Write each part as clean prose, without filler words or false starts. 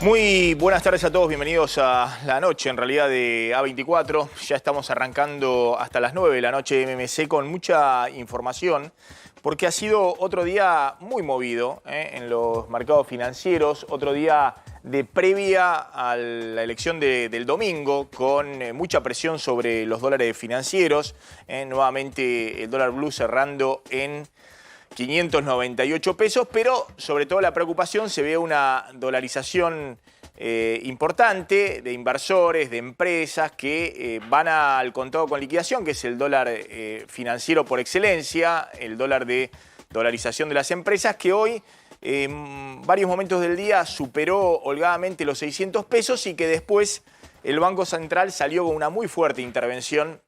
Muy buenas tardes a todos, bienvenidos a la noche en realidad de A24. Ya estamos arrancando hasta las 9 de la noche de MMC con mucha información porque ha sido otro día muy movido en los mercados financieros, otro día de previa a la elección del domingo con mucha presión sobre los dólares financieros. Nuevamente el dólar blue cerrando en 598 pesos, pero sobre todo la preocupación se ve una dolarización importante de inversores, de empresas que van al contado con liquidación, que es el dólar financiero por excelencia, el dólar de dolarización de las empresas, que hoy en varios momentos del día superó holgadamente los 600 pesos y que después el Banco Central salió con una muy fuerte intervención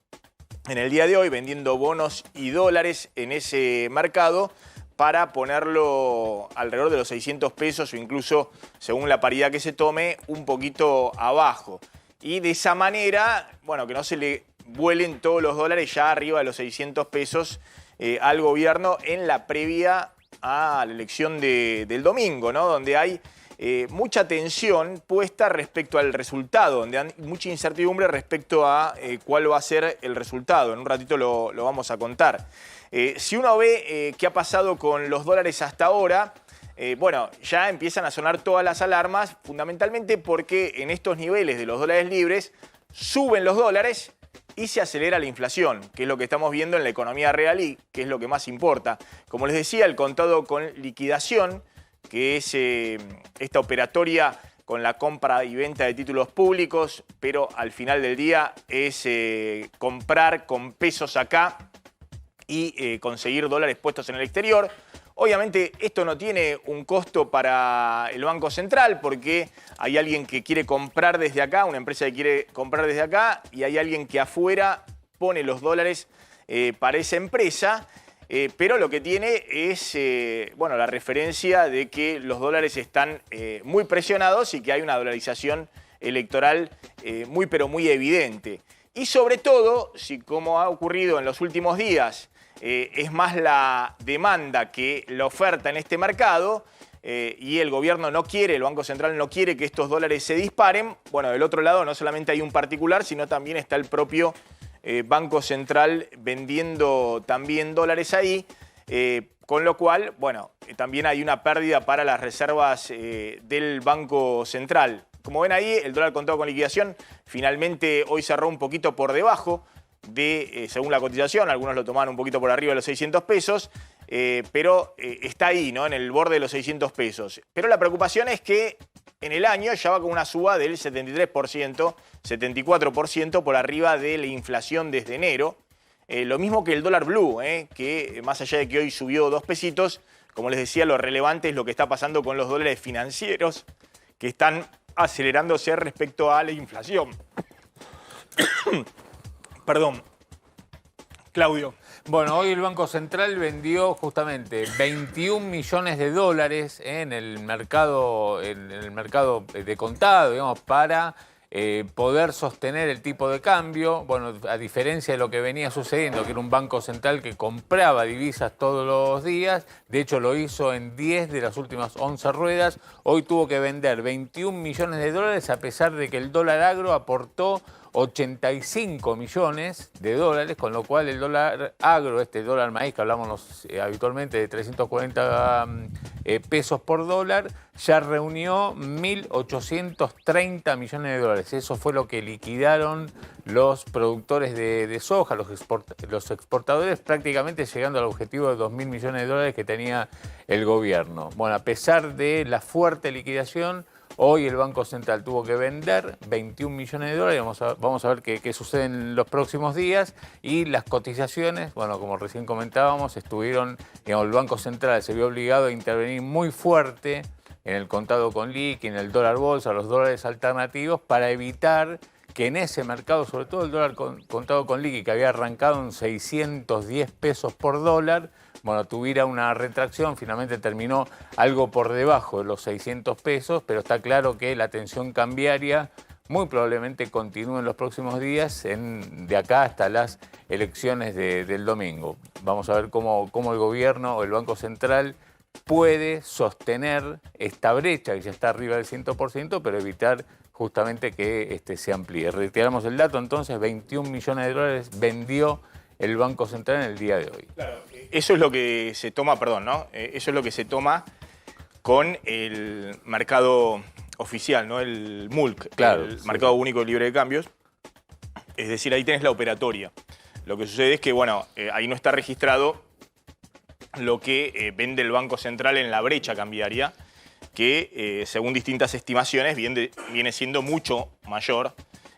en el día de hoy, vendiendo bonos y dólares en ese mercado para ponerlo alrededor de los 600 pesos o incluso, según la paridad que se tome, un poquito abajo. Y de esa manera, bueno, que no se le vuelen todos los dólares ya arriba de los 600 pesos al gobierno en la previa a la elección del domingo, ¿no? Donde hay mucha tensión puesta respecto al resultado, donde hay mucha incertidumbre respecto a cuál va a ser el resultado. En un ratito lo vamos a contar. Si uno ve qué ha pasado con los dólares hasta ahora, bueno, ya empiezan a sonar todas las alarmas, fundamentalmente porque en estos niveles de los dólares libres suben los dólares y se acelera la inflación, que es lo que estamos viendo en la economía real y que es lo que más importa. Como les decía, el contado con liquidación, que es esta operatoria con la compra y venta de títulos públicos, pero al final del día es comprar con pesos acá y conseguir dólares puestos en el exterior. Obviamente esto no tiene un costo para el Banco Central porque hay alguien que quiere comprar desde acá, una empresa que quiere comprar desde acá y hay alguien que afuera pone los dólares para esa empresa. Pero lo que tiene es bueno, la referencia de que los dólares están muy presionados y que hay una dolarización electoral muy pero muy evidente. Y sobre todo, si como ha ocurrido en los últimos días, es más la demanda que la oferta en este mercado y el gobierno no quiere, el Banco Central no quiere que estos dólares se disparen, bueno, del otro lado no solamente hay un particular, sino también está el propio Banco Central vendiendo también dólares ahí, con lo cual, bueno, también hay una pérdida para las reservas del Banco Central. Como ven ahí, el dólar contado con liquidación finalmente hoy cerró un poquito por debajo de, según la cotización, algunos lo tomaron un poquito por arriba de los 600 pesos, pero está ahí, ¿no? En el borde de los 600 pesos. Pero la preocupación es que en el año ya va con una suba del 73%, 74% por arriba de la inflación desde enero. Lo mismo que el dólar blue, que más allá de que hoy subió 2 pesitos, como les decía, lo relevante es lo que está pasando con los dólares financieros, que están acelerándose respecto a la inflación. Perdón, Claudio. Bueno, hoy el Banco Central vendió justamente 21 millones de dólares en el mercado de contado, digamos, para poder sostener el tipo de cambio. Bueno, a diferencia de lo que venía sucediendo, que era un Banco Central que compraba divisas todos los días, de hecho lo hizo en 10 de las últimas 11 ruedas, hoy tuvo que vender 21 millones de dólares a pesar de que el dólar agro aportó 85 millones de dólares, con lo cual el dólar agro, este dólar maíz que hablamos habitualmente de 340 pesos por dólar, ya reunió 1.830 millones de dólares. Eso fue lo que liquidaron los productores de soja, los exportadores, prácticamente llegando al objetivo de 2.000 millones de dólares que tenía el gobierno. Bueno, a pesar de la fuerte liquidación, hoy el Banco Central tuvo que vender 21 millones de dólares. Vamos a ver qué sucede en los próximos días. Y las cotizaciones, bueno, como recién comentábamos, estuvieron, digamos, el Banco Central se vio obligado a intervenir muy fuerte en el contado con liqui, en el dólar bolsa, los dólares alternativos, para evitar que en ese mercado, sobre todo el dólar contado con liqui, que había arrancado en 610 pesos por dólar, bueno, tuviera una retracción, finalmente terminó algo por debajo de los 600 pesos, pero está claro que la tensión cambiaria muy probablemente continúe en los próximos días, de acá hasta las elecciones del domingo. Vamos a ver cómo el gobierno o el Banco Central puede sostener esta brecha que ya está arriba del 100%, pero evitar justamente que se amplíe. Retiramos el dato, entonces, 21 millones de dólares vendió el Banco Central en el día de hoy. Claro, eso es lo que se toma, perdón, ¿no? Eso es lo que se toma con el mercado oficial, ¿no? El MULC, claro, el Mercado Único Libre de Cambios. Es decir, ahí tenés la operatoria. Lo que sucede es que, bueno, ahí no está registrado lo que vende el Banco Central en la brecha cambiaria, que según distintas estimaciones viene siendo mucho mayor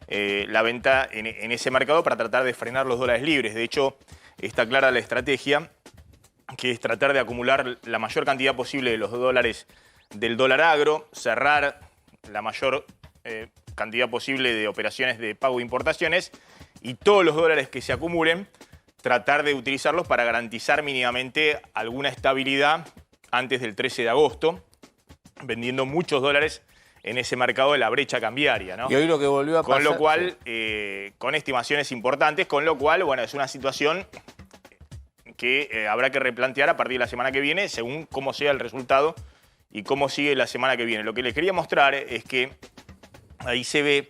la venta en ese mercado para tratar de frenar los dólares libres. De hecho, está clara la estrategia, que es tratar de acumular la mayor cantidad posible de los dólares del dólar agro, cerrar la mayor cantidad posible de operaciones de pago de importaciones y todos los dólares que se acumulen, tratar de utilizarlos para garantizar mínimamente alguna estabilidad antes del 13 de agosto, vendiendo muchos dólares en ese mercado de la brecha cambiaria, ¿no? Y hoy lo que volvió a pasar... Con lo cual, con estimaciones importantes, con lo cual, bueno, es una situación que habrá que replantear a partir de la semana que viene, según cómo sea el resultado y cómo sigue la semana que viene. Lo que les quería mostrar es que ahí se ve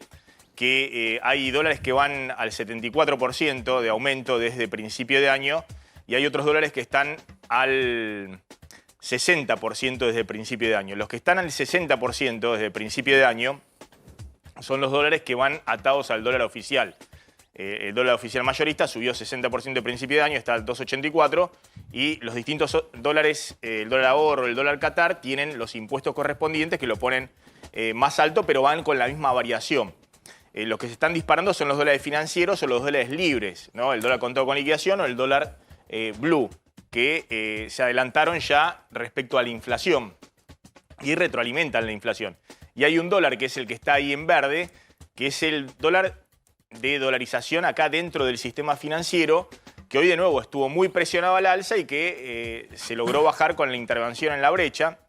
que hay dólares que van al 74% de aumento desde principio de año y hay otros dólares que están al 60% desde principio de año. Los que están al 60% desde principio de año son los dólares que van atados al dólar oficial. El dólar oficial mayorista subió 60% de principio de año, está al 2,84 y los distintos dólares, el dólar ahorro, el dólar Qatar, tienen los impuestos correspondientes que lo ponen más alto, pero van con la misma variación. Los que se están disparando son los dólares financieros o los dólares libres, ¿no? El dólar contado con liquidación o el dólar blue, que se adelantaron ya respecto a la inflación y retroalimentan la inflación. Y hay un dólar que es el que está ahí en verde, que es el dólar de dolarización acá dentro del sistema financiero, que hoy de nuevo estuvo muy presionado al alza y que se logró bajar con la intervención en la brecha.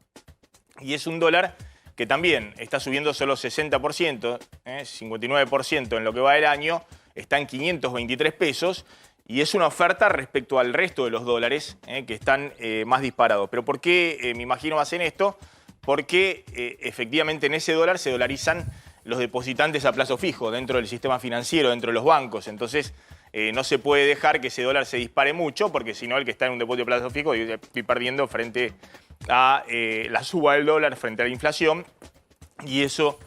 Y es un dólar que también está subiendo solo 60%, 59% en lo que va del año, está en 523 pesos y es una oferta respecto al resto de los dólares que están más disparados. ¿Pero por qué me imagino hacen esto? Porque efectivamente en ese dólar se dolarizan los depositantes a plazo fijo dentro del sistema financiero, dentro de los bancos. Entonces no se puede dejar que ese dólar se dispare mucho porque si no el que está en un depósito a plazo fijo estoy perdiendo frente a la suba del dólar frente a la inflación y eso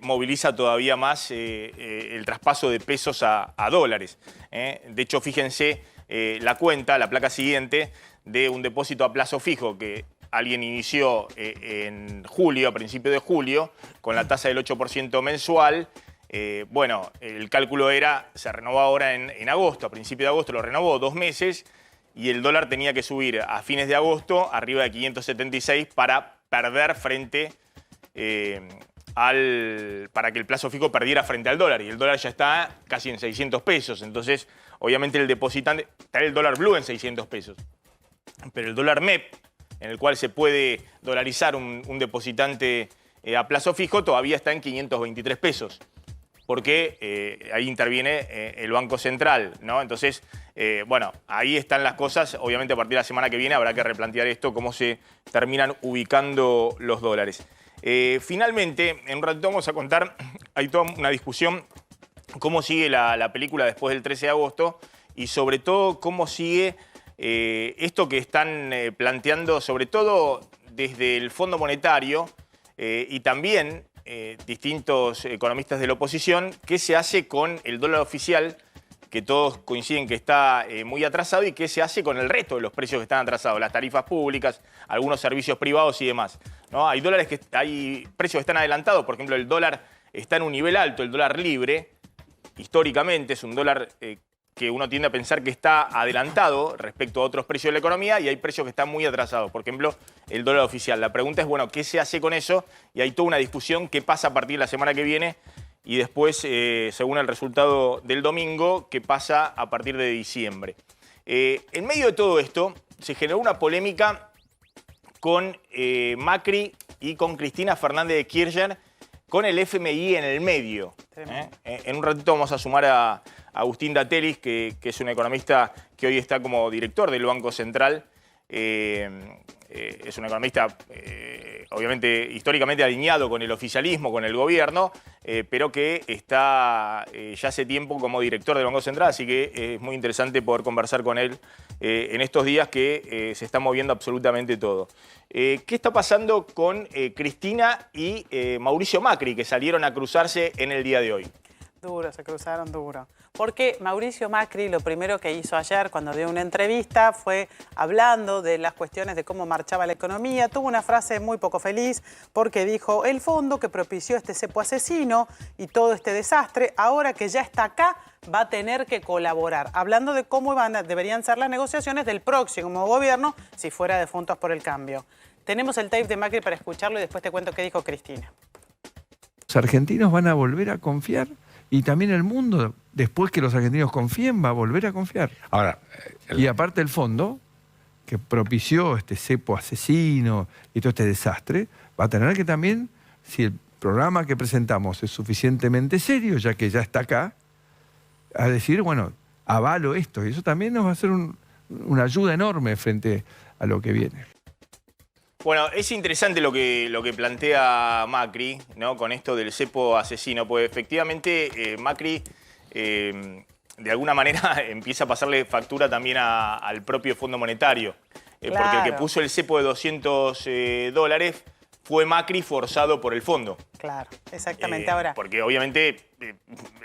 moviliza todavía más el traspaso de pesos a dólares. De hecho, fíjense la cuenta, la placa siguiente de un depósito a plazo fijo que alguien inició en julio, a principios de julio, con la tasa del 8% mensual. Bueno, el cálculo era, se renovó ahora en agosto, a principios de agosto lo renovó 2 meses, y el dólar tenía que subir a fines de agosto arriba de 576 para perder frente para que el plazo fijo perdiera frente al dólar. Y el dólar ya está casi en 600 pesos. Entonces, obviamente el depositante, está el dólar blue en 600 pesos. Pero el dólar MEP, en el cual se puede dolarizar un depositante a plazo fijo, todavía está en 523 pesos. Porque ahí interviene el Banco Central, ¿no? Entonces, bueno, ahí están las cosas. Obviamente a partir de la semana que viene habrá que replantear esto, cómo se terminan ubicando los dólares. Finalmente, en un ratito vamos a contar, hay toda una discusión, cómo sigue la película después del 13 de agosto y sobre todo cómo sigue esto que están planteando, sobre todo desde el Fondo Monetario y también distintos economistas de la oposición, qué se hace con el dólar oficial, que todos coinciden que está muy atrasado, y qué se hace con el resto de los precios que están atrasados, las tarifas públicas, algunos servicios privados y demás, ¿no? Hay precios que están adelantados, por ejemplo, el dólar está en un nivel alto, el dólar libre, históricamente es un dólar que uno tiende a pensar que está adelantado respecto a otros precios de la economía, y hay precios que están muy atrasados. Por ejemplo, el dólar oficial. La pregunta es, bueno, ¿qué se hace con eso? Y hay toda una discusión, qué pasa a partir de la semana que viene y después, según el resultado del domingo, qué pasa a partir de diciembre. En medio de todo esto, se generó una polémica con Macri y con Cristina Fernández de Kirchner, con el FMI en el medio. En un ratito vamos a sumar a Agustín Datelis, que es un economista que hoy está como director del Banco Central, es un economista, obviamente, históricamente alineado con el oficialismo, con el gobierno, pero que está ya hace tiempo como director del Banco Central, así que es muy interesante poder conversar con él en estos días que se está moviendo absolutamente todo. ¿Qué está pasando con Cristina y Mauricio Macri, que salieron a cruzarse en el día de hoy? Duro, se cruzaron duro. Porque Mauricio Macri lo primero que hizo ayer cuando dio una entrevista fue hablando de las cuestiones de cómo marchaba la economía. Tuvo una frase muy poco feliz porque dijo: el fondo que propició este cepo asesino y todo este desastre, ahora que ya está acá, va a tener que colaborar. Hablando de cómo deberían ser las negociaciones del próximo gobierno si fuera de Juntos por el Cambio. Tenemos el tape de Macri para escucharlo y después te cuento qué dijo Cristina. Los argentinos van a volver a confiar. Y también el mundo, después que los argentinos confíen, va a volver a confiar. Ahora, Y aparte el fondo, que propició este cepo asesino y todo este desastre, va a tener que también, si el programa que presentamos es suficientemente serio, ya que ya está acá, a decir, bueno, avalo esto. Y eso también nos va a ser una ayuda enorme frente a lo que viene. Bueno, es interesante lo que plantea Macri, ¿no? Con esto del cepo asesino, pues efectivamente Macri de alguna manera empieza a pasarle factura también al propio Fondo Monetario. Claro. Porque el que puso el cepo de $200 fue Macri forzado por el fondo. Claro, exactamente. Ahora, Porque obviamente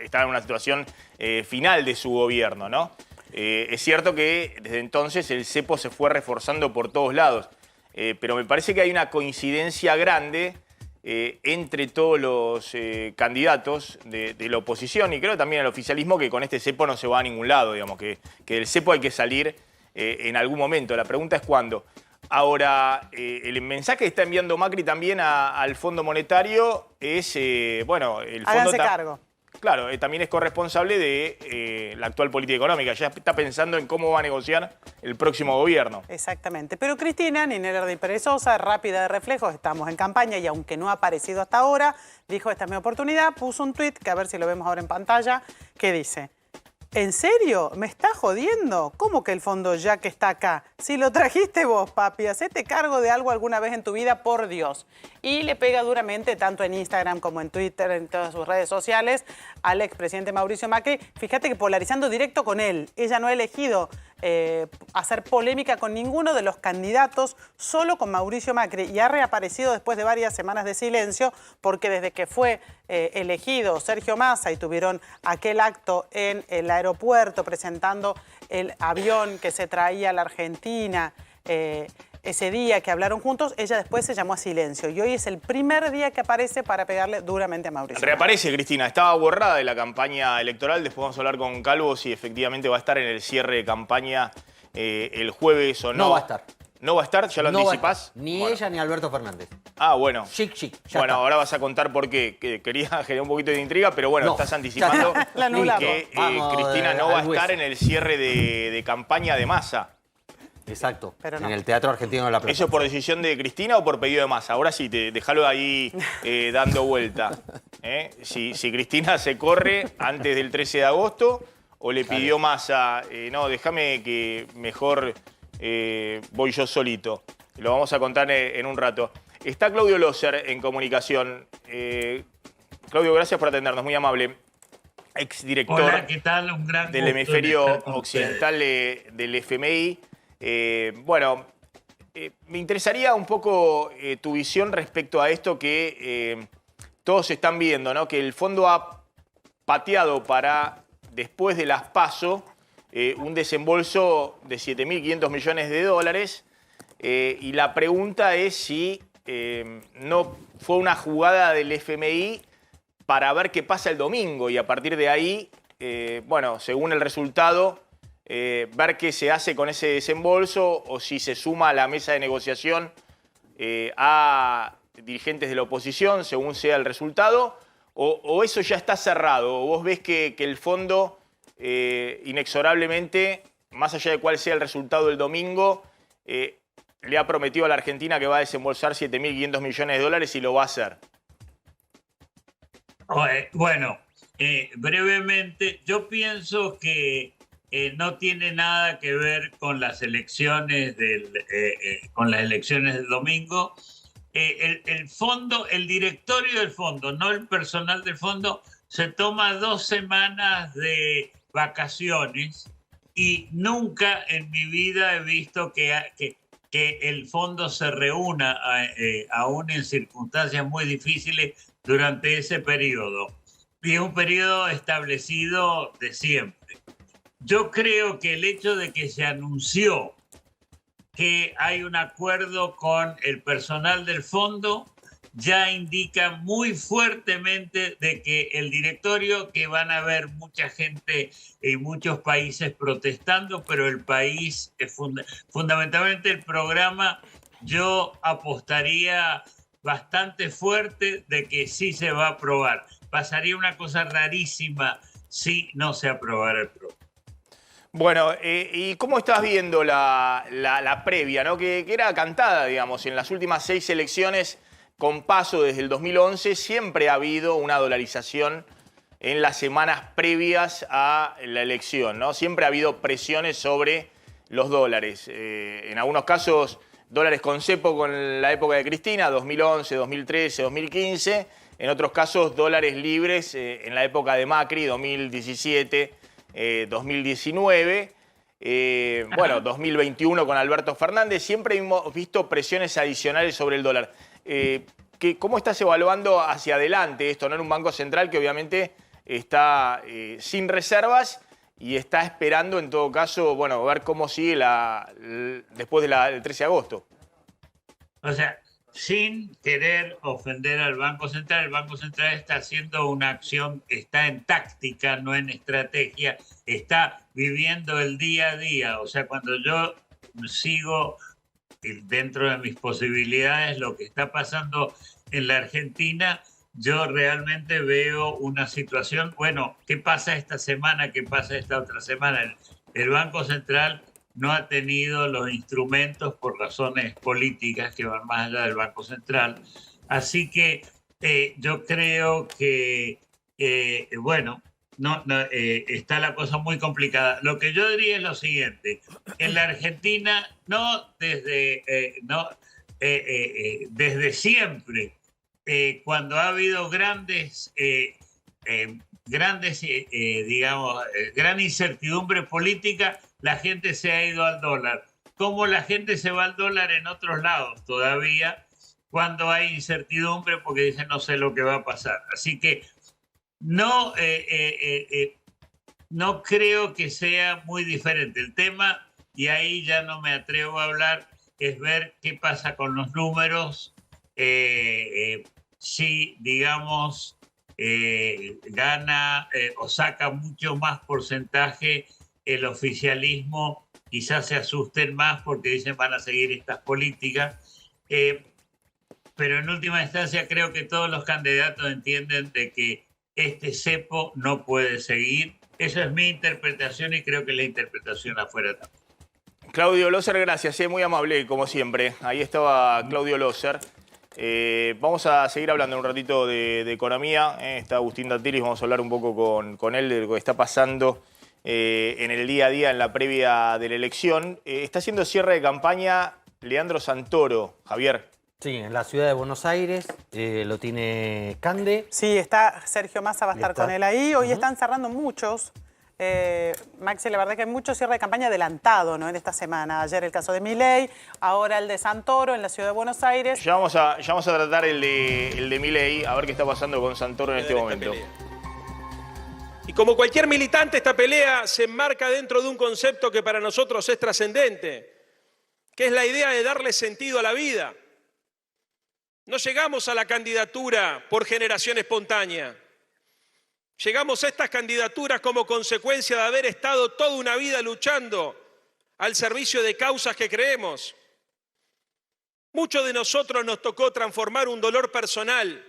estaba en una situación final de su gobierno, ¿no? Es cierto que desde entonces el cepo se fue reforzando por todos lados. Pero me parece que hay una coincidencia grande entre todos los candidatos de la oposición y creo también el oficialismo, que con este cepo no se va a ningún lado, digamos, que del cepo hay que salir en algún momento. La pregunta es cuándo. Ahora, el mensaje que está enviando Macri también al Fondo Monetario es, bueno, el fondo... háganse cargo. Claro, también es corresponsable de la actual política económica. Ya está pensando en cómo va a negociar el próximo gobierno. Exactamente. Pero Cristina, ni negra ni perezosa, rápida de reflejos, estamos en campaña y aunque no ha aparecido hasta ahora, dijo: esta es mi oportunidad, puso un tuit, que a ver si lo vemos ahora en pantalla, que dice: ¿en serio? ¿Me estás jodiendo? ¿Cómo que el fondo ya que está acá? Si lo trajiste vos, papi, hacete cargo de algo alguna vez en tu vida, por Dios. Y le pega duramente, tanto en Instagram como en Twitter, en todas sus redes sociales, al expresidente Mauricio Macri. Fíjate que polarizando directo con él. Ella no ha elegido hacer polémica con ninguno de los candidatos, solo con Mauricio Macri. Y ha reaparecido después de varias semanas de silencio, porque desde que fue elegido Sergio Massa y tuvieron aquel acto en el aeropuerto presentando el avión que se traía a la Argentina, ese día que hablaron juntos, ella después se llamó a silencio. Y hoy es el primer día que aparece para pegarle duramente a Mauricio. Reaparece, Cristina. Estaba borrada de la campaña electoral. Después vamos a hablar con Calvo si efectivamente va a estar en el cierre de campaña el jueves o no. no va a estar. ¿No va a estar? ¿Ya lo No va a anticipás? estar. Ni Bueno. ella ni Alberto Fernández. Ah, bueno. Chic, chic. Bueno, ahora vas a contar por qué. Que quería generar un poquito de intriga, pero bueno, No, estás anticipando La anulamos. que Vamos, Cristina no va a al estar hueso. en el cierre de campaña de Massa. Exacto. Pero no. En el Teatro Argentino de la Plata. ¿Eso por decisión de Cristina o por pedido de Massa? Ahora sí, déjalo ahí dando vuelta. Si Cristina se corre antes del 13 de agosto o le pidió Massa, no, déjame que mejor voy yo solito. Lo vamos a contar en un rato. Está Claudio Loser en comunicación. Claudio, gracias por atendernos, muy amable. Exdirector Hola, ¿qué tal? Un gran del gusto hemisferio estar con occidental del FMI. Bueno, me interesaría un poco tu visión respecto a esto que todos están viendo, ¿no? Que el fondo ha pateado para, después de las PASO, un desembolso de 7.500 millones de dólares. Y la pregunta es si no fue una jugada del FMI para ver qué pasa el domingo y a partir de ahí, bueno, según el resultado, ver qué se hace con ese desembolso o si se suma a la mesa de negociación a dirigentes de la oposición, según sea el resultado, o eso ya está cerrado, o vos ves que el fondo inexorablemente, más allá de cuál sea el resultado del domingo, le ha prometido a la Argentina que va a desembolsar 7.500 millones de dólares y lo va a hacer. Bueno, brevemente, yo pienso que no tiene nada que ver con las elecciones del domingo. El fondo, el directorio del fondo, no el personal del fondo, se toma 2 semanas de vacaciones y nunca en mi vida he visto que el fondo se reúna, aún en circunstancias muy difíciles, durante ese periodo. Y es un periodo establecido de siempre. Yo creo que el hecho de que se anunció que hay un acuerdo con el personal del fondo ya indica muy fuertemente de que el directorio, que van a haber mucha gente en muchos países protestando, pero el país, fundamentalmente el programa, yo apostaría bastante fuerte de que sí se va a aprobar. Pasaría una cosa rarísima si no se aprobara el programa. Bueno, ¿y cómo estás viendo la previa, ¿no? Que era cantada, digamos, en las últimas 6 elecciones, con paso desde el 2011, siempre ha habido una dolarización en las semanas previas a la elección, ¿no? Siempre ha habido presiones sobre los dólares. En algunos casos, dólares con cepo con la época de Cristina, 2011, 2013, 2015. En otros casos, dólares libres en la época de Macri, 2017. 2019, bueno, 2021 con Alberto Fernández, siempre hemos visto presiones adicionales sobre el dólar. ¿Cómo estás evaluando hacia adelante esto, ¿no? En un Banco Central que obviamente está sin reservas y está esperando, en todo caso, bueno, ver cómo sigue después del 13 de agosto. O sea, sin querer ofender al Banco Central, el Banco Central está haciendo una acción, está en táctica, no en estrategia, está viviendo el día a día. O sea, cuando yo sigo dentro de mis posibilidades lo que está pasando en la Argentina, yo realmente veo una situación, bueno, ¿qué pasa esta semana? ¿Qué pasa esta otra semana? El Banco Central no ha tenido los instrumentos por razones políticas que van más allá del Banco Central. Así que yo creo que, bueno, está la cosa muy complicada. Lo que yo diría es lo siguiente. En la Argentina, desde siempre, cuando ha habido gran incertidumbre política, la gente se ha ido al dólar. Como la gente se va al dólar en otros lados todavía, cuando hay incertidumbre, porque dicen no sé lo que va a pasar. Así que no creo que sea muy diferente. El tema, y ahí ya no me atrevo a hablar, es ver qué pasa con los números, si, digamos, gana o saca mucho más porcentaje el oficialismo, quizás se asusten más porque dicen van a seguir estas políticas, pero en última instancia creo que todos los candidatos entienden de que este cepo no puede seguir. Esa es mi interpretación y creo que la interpretación afuera también. Claudio Loser, gracias, muy amable como siempre. Ahí estaba Claudio Loser. Vamos a seguir hablando un ratito de economía. Está Agustín Datilis, vamos a hablar un poco con él de lo que está pasando en el día a día, en la previa de la elección. Está haciendo cierre de campaña Leandro Santoro, Javier. Sí, en la ciudad de Buenos Aires, lo tiene Cande. Sí, está Sergio Massa, va a estar con él ahí. Hoy están cerrando muchos. Maxi, la verdad que hay mucho cierre de campaña adelantado, ¿no? En esta semana. Ayer el caso de Milei, ahora el de Santoro en la ciudad de Buenos Aires. Ya vamos a tratar el de Milei, a ver qué está pasando con Santoro en este momento. Y como cualquier militante, esta pelea se enmarca dentro de un concepto que para nosotros es trascendente, que es la idea de darle sentido a la vida. No llegamos a la candidatura por generación espontánea. Llegamos a estas candidaturas como consecuencia de haber estado toda una vida luchando al servicio de causas que creemos. Muchos de nosotros nos tocó transformar un dolor personal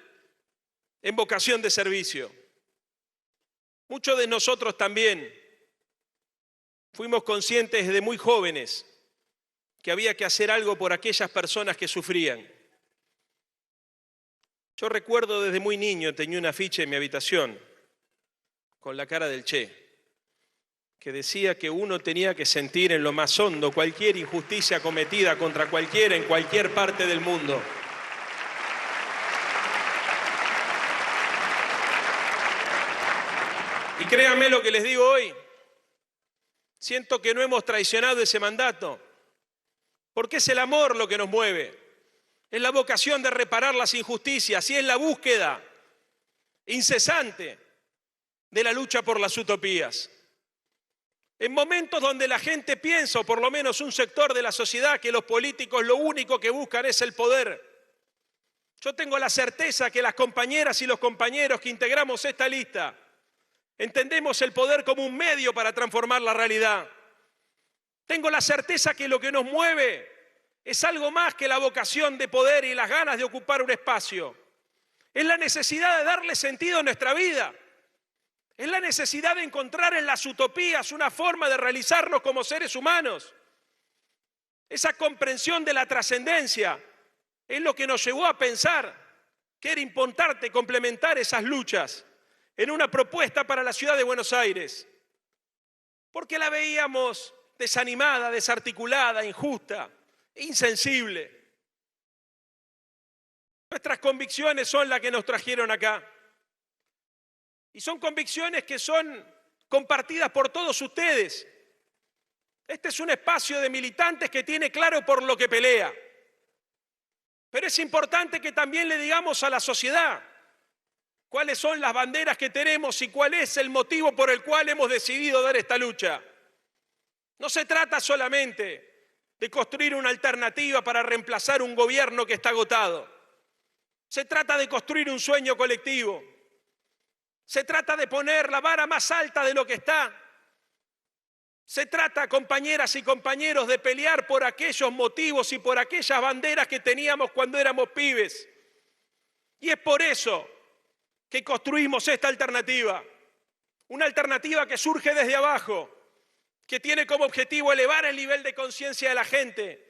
en vocación de servicio. Muchos de nosotros también fuimos conscientes desde muy jóvenes que había que hacer algo por aquellas personas que sufrían. Yo recuerdo desde muy niño, tenía un afiche en mi habitación con la cara del Che, que decía que uno tenía que sentir en lo más hondo cualquier injusticia cometida contra cualquiera en cualquier parte del mundo. Y créanme lo que les digo hoy, siento que no hemos traicionado ese mandato, porque es el amor lo que nos mueve, es la vocación de reparar las injusticias y es la búsqueda incesante de la lucha por las utopías. En momentos donde la gente piensa, o por lo menos un sector de la sociedad, que los políticos lo único que buscan es el poder, yo tengo la certeza que las compañeras y los compañeros que integramos esta lista entendemos el poder como un medio para transformar la realidad. Tengo la certeza que lo que nos mueve es algo más que la vocación de poder y las ganas de ocupar un espacio. Es la necesidad de darle sentido a nuestra vida. Es la necesidad de encontrar en las utopías una forma de realizarnos como seres humanos. Esa comprensión de la trascendencia es lo que nos llevó a pensar que era importante complementar esas luchas en una propuesta para la ciudad de Buenos Aires, porque la veíamos desanimada, desarticulada, injusta, insensible. Nuestras convicciones son las que nos trajeron acá. Y son convicciones que son compartidas por todos ustedes. Este es un espacio de militantes que tiene claro por lo que pelea. Pero es importante que también le digamos a la sociedad cuáles son las banderas que tenemos y cuál es el motivo por el cual hemos decidido dar esta lucha. No se trata solamente de construir una alternativa para reemplazar un gobierno que está agotado. Se trata de construir un sueño colectivo. Se trata de poner la vara más alta de lo que está. Se trata, compañeras y compañeros, de pelear por aquellos motivos y por aquellas banderas que teníamos cuando éramos pibes. Y es por eso que construimos esta alternativa. Una alternativa que surge desde abajo, que tiene como objetivo elevar el nivel de conciencia de la gente,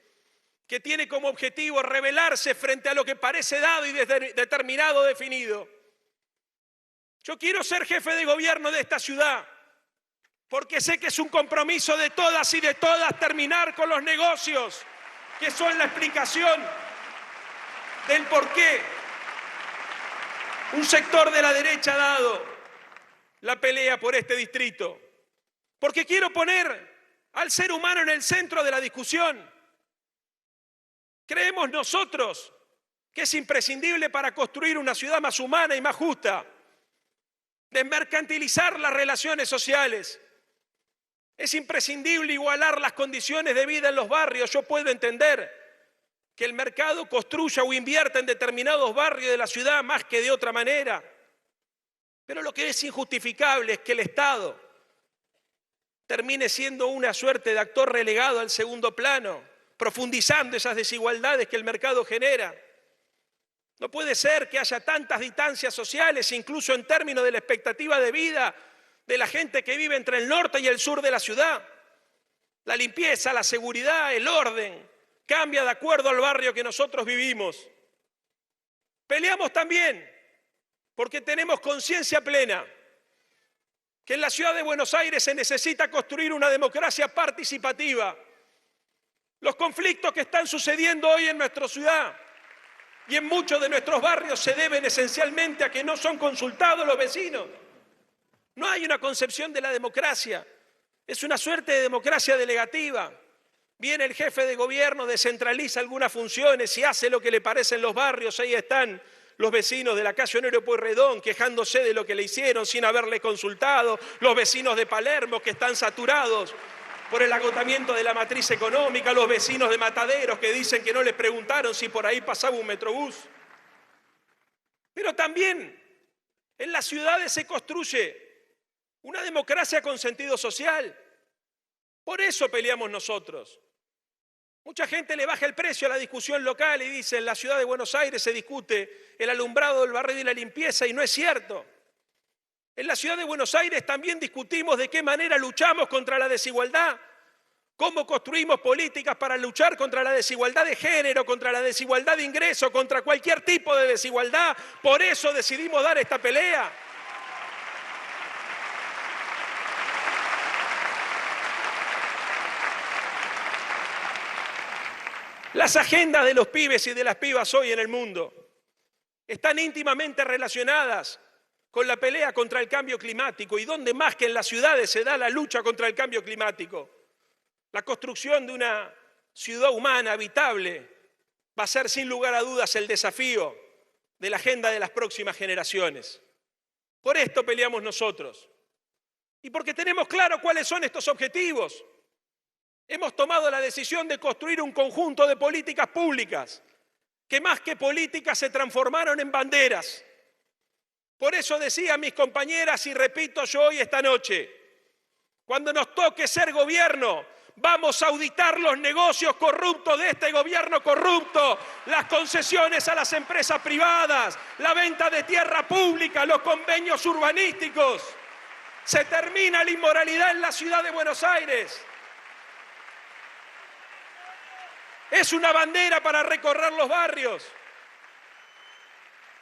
que tiene como objetivo rebelarse frente a lo que parece dado y determinado, definido. Yo quiero ser jefe de gobierno de esta ciudad, porque sé que es un compromiso de todas y de todas terminar con los negocios, que son la explicación del por qué un sector de la derecha ha dado la pelea por este distrito. Porque quiero poner al ser humano en el centro de la discusión. Creemos nosotros que es imprescindible para construir una ciudad más humana y más justa, desmercantilizar las relaciones sociales. Es imprescindible igualar las condiciones de vida en los barrios. Yo puedo entender que el mercado construya o invierta en determinados barrios de la ciudad más que de otra manera. Pero lo que es injustificable es que el Estado termine siendo una suerte de actor relegado al segundo plano, profundizando esas desigualdades que el mercado genera. No puede ser que haya tantas distancias sociales, incluso en términos de la expectativa de vida de la gente que vive entre el norte y el sur de la ciudad. La limpieza, la seguridad, el orden cambia de acuerdo al barrio que nosotros vivimos. Peleamos también porque tenemos conciencia plena que en la ciudad de Buenos Aires se necesita construir una democracia participativa. Los conflictos que están sucediendo hoy en nuestra ciudad y en muchos de nuestros barrios se deben esencialmente a que no son consultados los vecinos. No hay una concepción de la democracia, es una suerte de democracia delegativa. Viene el jefe de gobierno, descentraliza algunas funciones y hace lo que le parece en los barrios. Ahí están los vecinos de la calle Honorio Pueyrredón quejándose de lo que le hicieron sin haberle consultado, los vecinos de Palermo que están saturados por el agotamiento de la matriz económica, los vecinos de Mataderos que dicen que no les preguntaron si por ahí pasaba un metrobús. Pero también en las ciudades se construye una democracia con sentido social. Por eso peleamos nosotros. Mucha gente le baja el precio a la discusión local y dice en la ciudad de Buenos Aires se discute el alumbrado, el barrido y la limpieza, y no es cierto. En la ciudad de Buenos Aires también discutimos de qué manera luchamos contra la desigualdad, cómo construimos políticas para luchar contra la desigualdad de género, contra la desigualdad de ingreso, contra cualquier tipo de desigualdad. Por eso decidimos dar esta pelea. Las agendas de los pibes y de las pibas hoy en el mundo están íntimamente relacionadas con la pelea contra el cambio climático. ¿Y dónde más que en las ciudades se da la lucha contra el cambio climático? La construcción de una ciudad humana habitable va a ser sin lugar a dudas el desafío de la agenda de las próximas generaciones. Por esto peleamos nosotros. Y porque tenemos claro cuáles son estos objetivos. Hemos tomado la decisión de construir un conjunto de políticas públicas que más que políticas se transformaron en banderas. Por eso decía a mis compañeras y repito yo hoy esta noche, cuando nos toque ser gobierno, vamos a auditar los negocios corruptos de este gobierno corrupto, las concesiones a las empresas privadas, la venta de tierra pública, los convenios urbanísticos. Se termina la inmoralidad en la ciudad de Buenos Aires. Es una bandera para recorrer los barrios.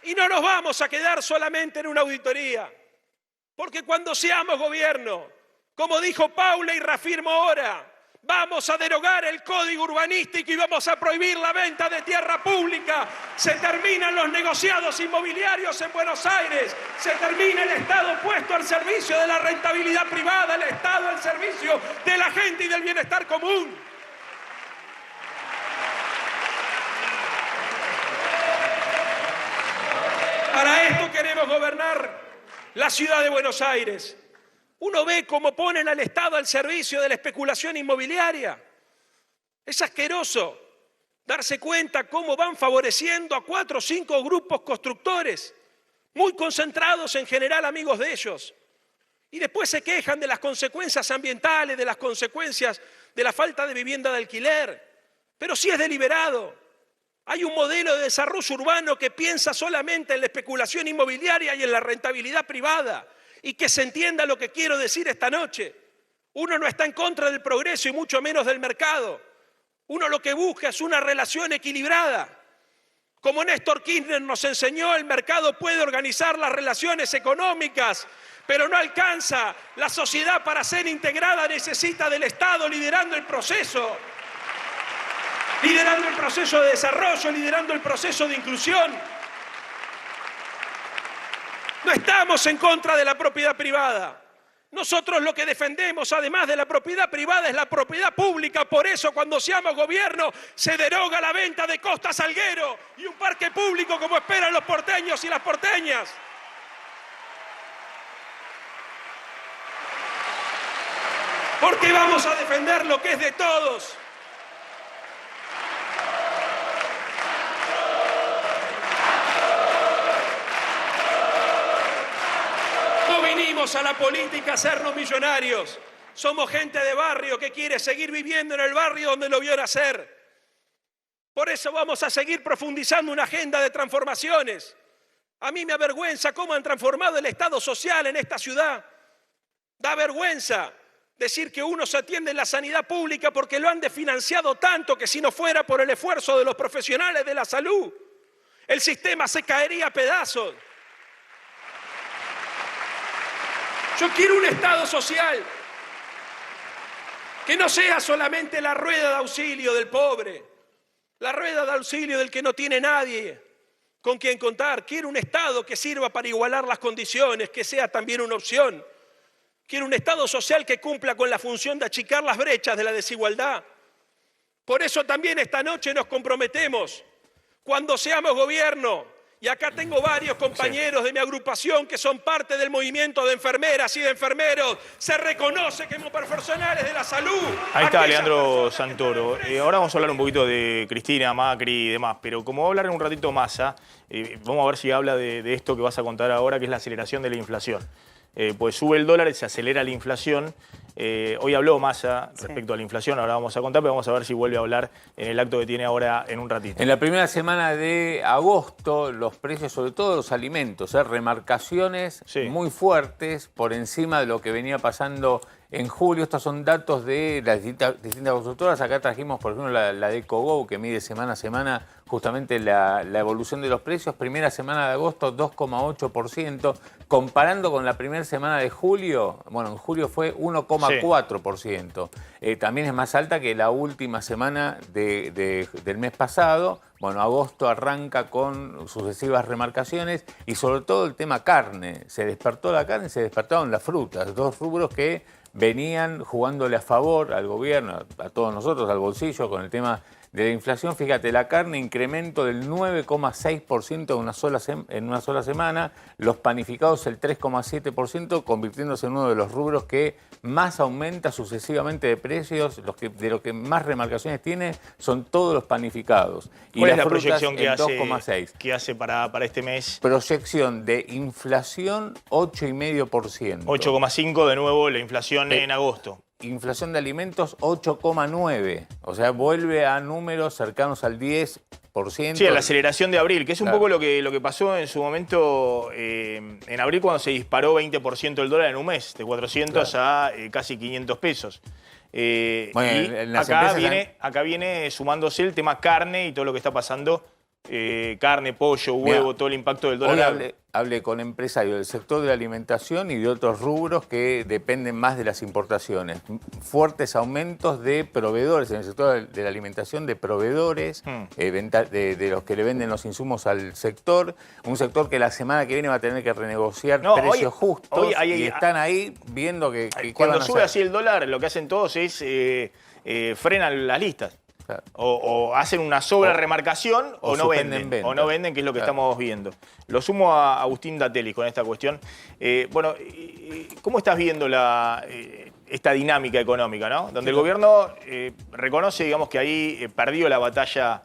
Y no nos vamos a quedar solamente en una auditoría, porque cuando seamos gobierno, como dijo Paula y reafirmo ahora, vamos a derogar el código urbanístico y vamos a prohibir la venta de tierra pública. Se terminan los negociados inmobiliarios en Buenos Aires. Se termina el Estado puesto al servicio de la rentabilidad privada, el Estado al servicio de la gente y del bienestar común. Para esto queremos gobernar la ciudad de Buenos Aires. Uno ve cómo ponen al Estado al servicio de la especulación inmobiliaria. Es asqueroso darse cuenta cómo van favoreciendo a 4 o 5 grupos constructores, muy concentrados en general amigos de ellos. Y después se quejan de las consecuencias ambientales, de las consecuencias de la falta de vivienda de alquiler. Pero sí es deliberado. Hay un modelo de desarrollo urbano que piensa solamente en la especulación inmobiliaria y en la rentabilidad privada. Y que se entienda lo que quiero decir esta noche. Uno no está en contra del progreso y mucho menos del mercado. Uno lo que busca es una relación equilibrada. Como Néstor Kirchner nos enseñó, el mercado puede organizar las relaciones económicas, pero no alcanza. La sociedad para ser integrada necesita del Estado liderando el proceso. Liderando el proceso de desarrollo, liderando el proceso de inclusión. No estamos en contra de la propiedad privada. Nosotros lo que defendemos, además de la propiedad privada, es la propiedad pública. Por eso, cuando seamos gobierno, se deroga la venta de Costa Salguero y un parque público como esperan los porteños y las porteñas. Porque vamos a defender lo que es de todos. A la política a hacernos millonarios. Somos gente de barrio que quiere seguir viviendo en el barrio donde lo vio nacer. Por eso vamos a seguir profundizando una agenda de transformaciones. A mí me avergüenza cómo han transformado el Estado social en esta ciudad. Da vergüenza decir que uno se atiende en la sanidad pública porque lo han desfinanciado tanto que si no fuera por el esfuerzo de los profesionales de la salud, el sistema se caería a pedazos. Yo quiero un Estado social que no sea solamente la rueda de auxilio del pobre, la rueda de auxilio del que no tiene nadie con quien contar. Quiero un Estado que sirva para igualar las condiciones, que sea también una opción. Quiero un Estado social que cumpla con la función de achicar las brechas de la desigualdad. Por eso también esta noche nos comprometemos, cuando seamos gobierno. Y acá tengo varios compañeros de mi agrupación que son parte del movimiento de enfermeras y de enfermeros. Se reconoce que como profesionales de la salud. Ahí está Leandro Santoro. Ahora vamos a hablar un poquito de Cristina, Macri y demás, pero como va a hablar en un ratito Massa, vamos a ver si habla de esto que vas a contar ahora, que es la aceleración de la inflación. Pues sube el dólar, se acelera la inflación. Hoy habló Massa respecto a la inflación, ahora vamos a contar, pero vamos a ver si vuelve a hablar en el acto que tiene ahora en un ratito. En la primera semana de agosto, los precios, sobre todo los alimentos, remarcaciones muy fuertes por encima de lo que venía pasando En julio, estos son datos de las distintas consultoras. Acá trajimos, por ejemplo, la de EcoGo, que mide semana a semana justamente la evolución de los precios. Primera semana de agosto, 2,8%. Comparando con la primera semana de julio, bueno, en julio fue 1,4%. También es más alta que la última semana del mes pasado. Bueno, agosto arranca con sucesivas remarcaciones y sobre todo el tema carne. Se despertó la carne, se despertaron las frutas, dos rubros que venían jugándole a favor al gobierno, a todos nosotros, al bolsillo, con el tema de la inflación. Fíjate, la carne incremento del 9,6% en una sola semana, los panificados el 3,7%, convirtiéndose en uno de los rubros que más aumenta sucesivamente de precios. De lo que más remarcaciones tiene son todos los panificados. ¿Cuál es la frutas, proyección que hace, 2,6%. para este mes? Proyección de inflación 8,5%. 8,5 de nuevo la inflación en agosto. Inflación de alimentos 8,9%. O sea, vuelve a números cercanos al 10%. Sí, a la aceleración de abril, que es un Claro. poco lo que pasó en su momento en abril cuando se disparó 20% el dólar en un mes, de 400 a casi 500 pesos. Bueno, Y en las acá empresas acá viene sumándose el tema carne y todo lo que está pasando. Carne, pollo, huevo, Mirá, todo el impacto del hoy dólar. hablé con empresarios del sector de la alimentación y de otros rubros que dependen más de las importaciones. Fuertes aumentos de proveedores en el sector de la alimentación, de proveedores, de los que le venden los insumos al sector. Un sector que la semana que viene va a tener que renegociar precios justos y están ahí viendo que Cuando van a sube hacer. así el dólar, lo que hacen todos es frenan las listas. Claro. O hacen una sobre remarcación o no suspenden venden. ventas. O no venden, que es lo que Claro. estamos viendo. Lo sumo a Agustín Datelli con esta cuestión. Bueno, ¿cómo estás viendo esta dinámica económica, ¿no? Donde el gobierno reconoce, digamos, que ahí perdió la batalla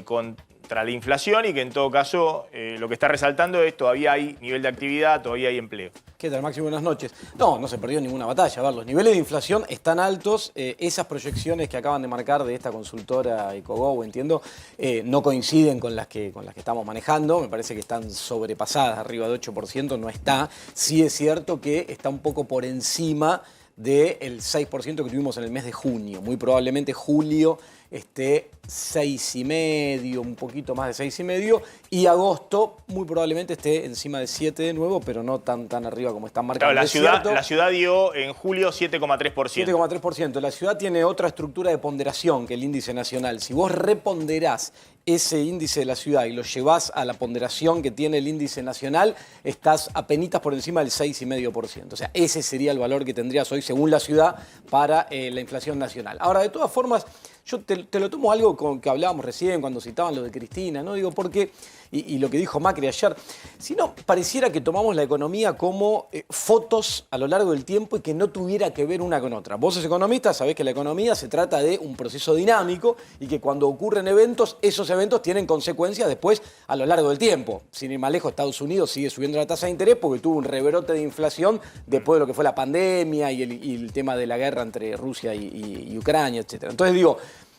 contra la inflación y que en todo caso lo que está resaltando es todavía hay nivel de actividad, todavía hay empleo. ¿Qué tal, Maxi? Buenas noches. No se perdió ninguna batalla. A ver, los niveles de inflación están altos. Esas proyecciones que acaban de marcar de esta consultora EcoGo, entiendo, no coinciden con las que estamos manejando. Me parece que están sobrepasadas, arriba de 8%, no está. Sí es cierto que está un poco por encima del 6% que tuvimos en el mes de junio. Muy probablemente julio esté 6,5, un poquito más de 6,5, y agosto muy probablemente esté encima de 7 de nuevo, pero no tan arriba como están marcando. Claro, la ciudad dio en julio 7,3%. 7,3%. La ciudad tiene otra estructura de ponderación que el índice nacional. Si vos reponderás ese índice de la ciudad y lo llevás a la ponderación que tiene el índice nacional, estás apenitas por encima del 6,5%. O sea, ese sería el valor que tendrías hoy, según la ciudad, para la inflación nacional. Ahora, de todas formas, yo te lo tomo algo con que hablábamos recién cuando citaban lo de Cristina, ¿no? Digo, porque, y lo que dijo Macri ayer, si no, pareciera que tomamos la economía como fotos a lo largo del tiempo y que no tuviera que ver una con otra. Vos sos economista, sabés que la economía se trata de un proceso dinámico y que cuando ocurren eventos, esos eventos tienen consecuencias después a lo largo del tiempo. Sin ir más lejos, Estados Unidos sigue subiendo la tasa de interés porque tuvo un rebrote de inflación después de lo que fue la pandemia y el tema de la guerra entre Rusia y Ucrania, etc. Entonces digo,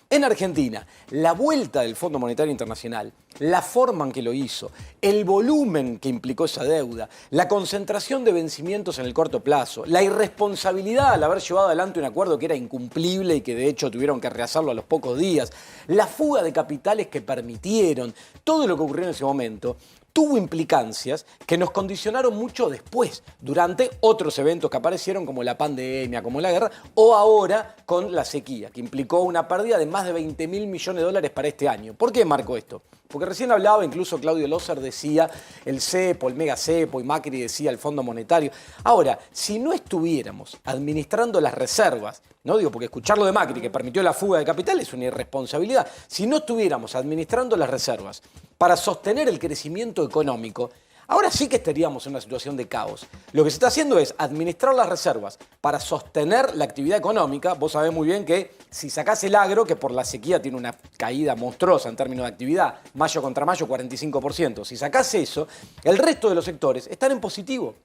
en Argentina, la vuelta del Fondo Monetario Internacional, la forma en que lo hizo, el volumen que implicó esa deuda, la concentración de vencimientos en el corto plazo, la irresponsabilidad al haber llevado adelante un acuerdo que era incumplible y que de hecho tuvieron que rehacerlo a los pocos días, la fuga de capitales que permitieron, todo lo que ocurrió en ese momento, tuvo implicancias que nos condicionaron mucho después, durante otros eventos que aparecieron como la pandemia, como la guerra, o ahora con la sequía, que implicó una pérdida de más de 20.000 millones de dólares para este año. ¿Por qué marco esto? Porque recién hablaba, incluso Claudio Loser decía el cepo, el mega cepo, y Macri decía el Fondo Monetario. Ahora, si no estuviéramos administrando las reservas, no digo porque escuchar lo de Macri, que permitió la fuga de capital, es una irresponsabilidad. Si no estuviéramos administrando las reservas para sostener el crecimiento económico, ahora sí que estaríamos en una situación de caos. Lo que se está haciendo es administrar las reservas para sostener la actividad económica. Vos sabés muy bien que si sacás el agro, que por la sequía tiene una caída monstruosa en términos de actividad, mayo contra mayo 45%, si sacás eso, el resto de los sectores están en positivo.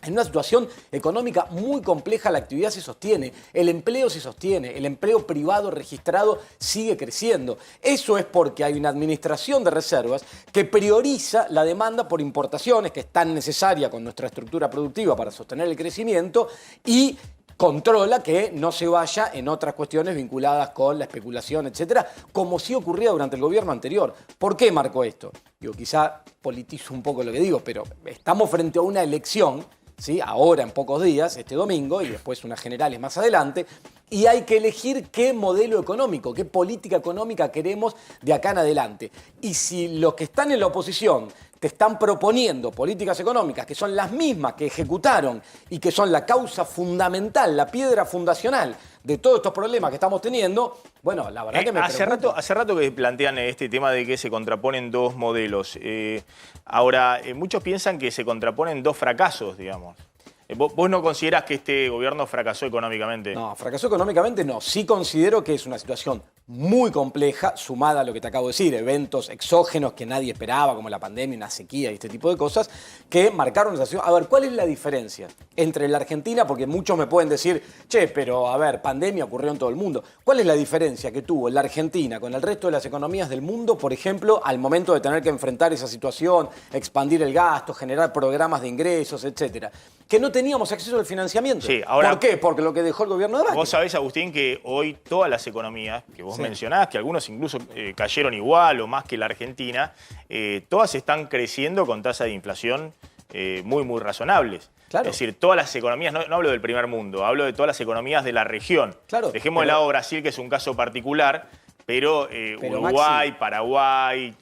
En una situación económica muy compleja la actividad se sostiene, el empleo se sostiene, el empleo privado registrado sigue creciendo. Eso es porque hay una administración de reservas que prioriza la demanda por importaciones, que es tan necesaria con nuestra estructura productiva para sostener el crecimiento, y controla que no se vaya en otras cuestiones vinculadas con la especulación, etcétera, como sí ocurría durante el gobierno anterior. ¿Por qué marco esto? Digo, quizá politizo un poco lo que digo, pero estamos frente a una elección, ¿sí? Ahora en pocos días, este domingo, y después unas generales más adelante, y hay que elegir qué modelo económico, qué política económica queremos de acá en adelante. Y si los que están en la oposición te están proponiendo políticas económicas que son las mismas que ejecutaron y que son la causa fundamental, la piedra fundacional de todos estos problemas que estamos teniendo, bueno, la verdad que me preocupa. Hace rato que plantean este tema de que se contraponen dos modelos. Ahora, muchos piensan que se contraponen dos fracasos, digamos. ¿Vos no considerás que este gobierno fracasó económicamente? No, fracasó económicamente no. Sí considero que es una situación muy compleja, sumada a lo que te acabo de decir, eventos exógenos que nadie esperaba, como la pandemia, una sequía y este tipo de cosas, que marcaron esa situación. A ver, ¿cuál es la diferencia entre la Argentina? Porque muchos me pueden decir, che, pero a ver, pandemia ocurrió en todo el mundo. ¿Cuál es la diferencia que tuvo la Argentina con el resto de las economías del mundo, por ejemplo, al momento de tener que enfrentar esa situación, expandir el gasto, generar programas de ingresos, etcétera? Que no teníamos acceso al financiamiento. Sí, ahora, ¿por qué? Porque lo que dejó el gobierno de Macri. Vos sabés, Agustín, que hoy todas las economías que vos mencionás, que algunos incluso cayeron igual o más que la Argentina, todas están creciendo con tasas de inflación muy, muy razonables. Claro. Es decir, todas las economías, no hablo del primer mundo, hablo de todas las economías de la región. Claro, Dejemos de lado Brasil, que es un caso particular, pero Uruguay, Maxi, Paraguay,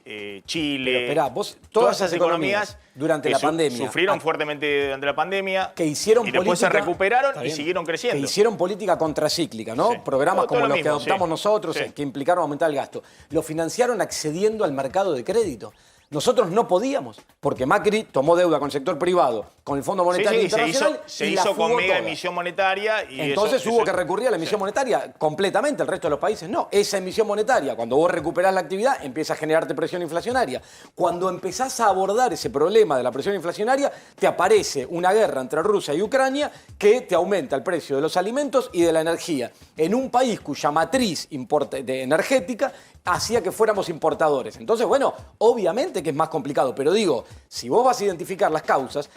Chile, pero esperá, vos, todas esas economías durante que la pandemia sufrieron fuertemente durante la pandemia, que hicieron y después se política, recuperaron y siguieron creciendo. Que hicieron política contracíclica, ¿no? Sí. Programas Todo como lo los mismo, que adoptamos sí. nosotros, Sí. que implicaron aumentar el gasto. Lo financiaron accediendo al mercado de crédito. Nosotros no podíamos, porque Macri tomó deuda con el sector privado, con el Fondo Monetario Internacional, se y la hizo con fugó mega toda. emisión monetaria. Y Entonces hubo que recurrir a la emisión monetaria completamente, el resto de los países no. Esa emisión monetaria, cuando vos recuperás la actividad, empieza a generarte presión inflacionaria. Cuando empezás a abordar ese problema de la presión inflacionaria, te aparece una guerra entre Rusia y Ucrania que te aumenta el precio de los alimentos y de la energía. En un país cuya matriz energética hacía que fuéramos importadores. Entonces, bueno, obviamente que es más complicado, pero digo, si vos vas a identificar las causas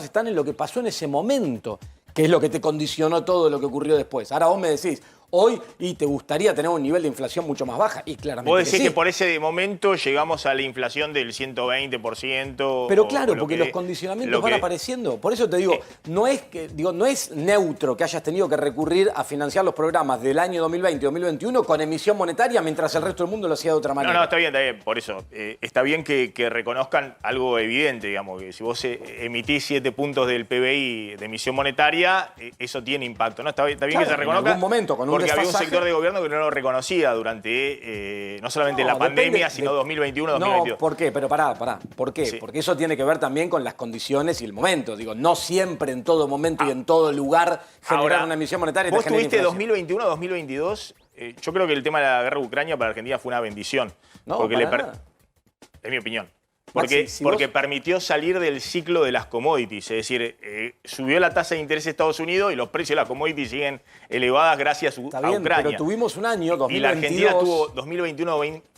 están en lo que pasó en ese momento, que es lo que te condicionó todo lo que ocurrió después. Ahora vos me decís, hoy, y te gustaría tener un nivel de inflación mucho más baja, y claramente Vos decís sí. que por ese momento llegamos a la inflación del 120%. Pero claro, porque los condicionamientos van apareciendo. Por eso te digo, no es neutro que hayas tenido que recurrir a financiar los programas del año 2020 y 2021 con emisión monetaria mientras el resto del mundo lo hacía de otra manera. No, está bien. Por eso, está bien que reconozcan algo evidente, digamos, que si vos emitís 7 puntos del PBI de emisión monetaria, eso tiene impacto, ¿no? Está bien Claro, que se reconozca. En algún momento, con un porque había un desfasaje. sector de gobierno que no lo reconocía durante, no solamente la pandemia, sino 2021-2022. No, ¿por qué? Pero pará. ¿Por qué? Sí. Porque eso tiene que ver también con las condiciones y el momento. Digo, no siempre, en todo momento y en todo lugar generar Ahora, una emisión monetaria. Vos te genera tuviste inflación. 2021-2022. Yo creo que el tema de la guerra de Ucrania para Argentina fue una bendición. No, porque para nada. Es mi opinión. Maxi, Porque, si porque vos- permitió salir del ciclo de las commodities. Es decir, subió la tasa de interés de Estados Unidos y los precios de las commodities siguen elevadas gracias Está a bien, Ucrania. pero tuvimos un año, 2022. Y la Argentina tuvo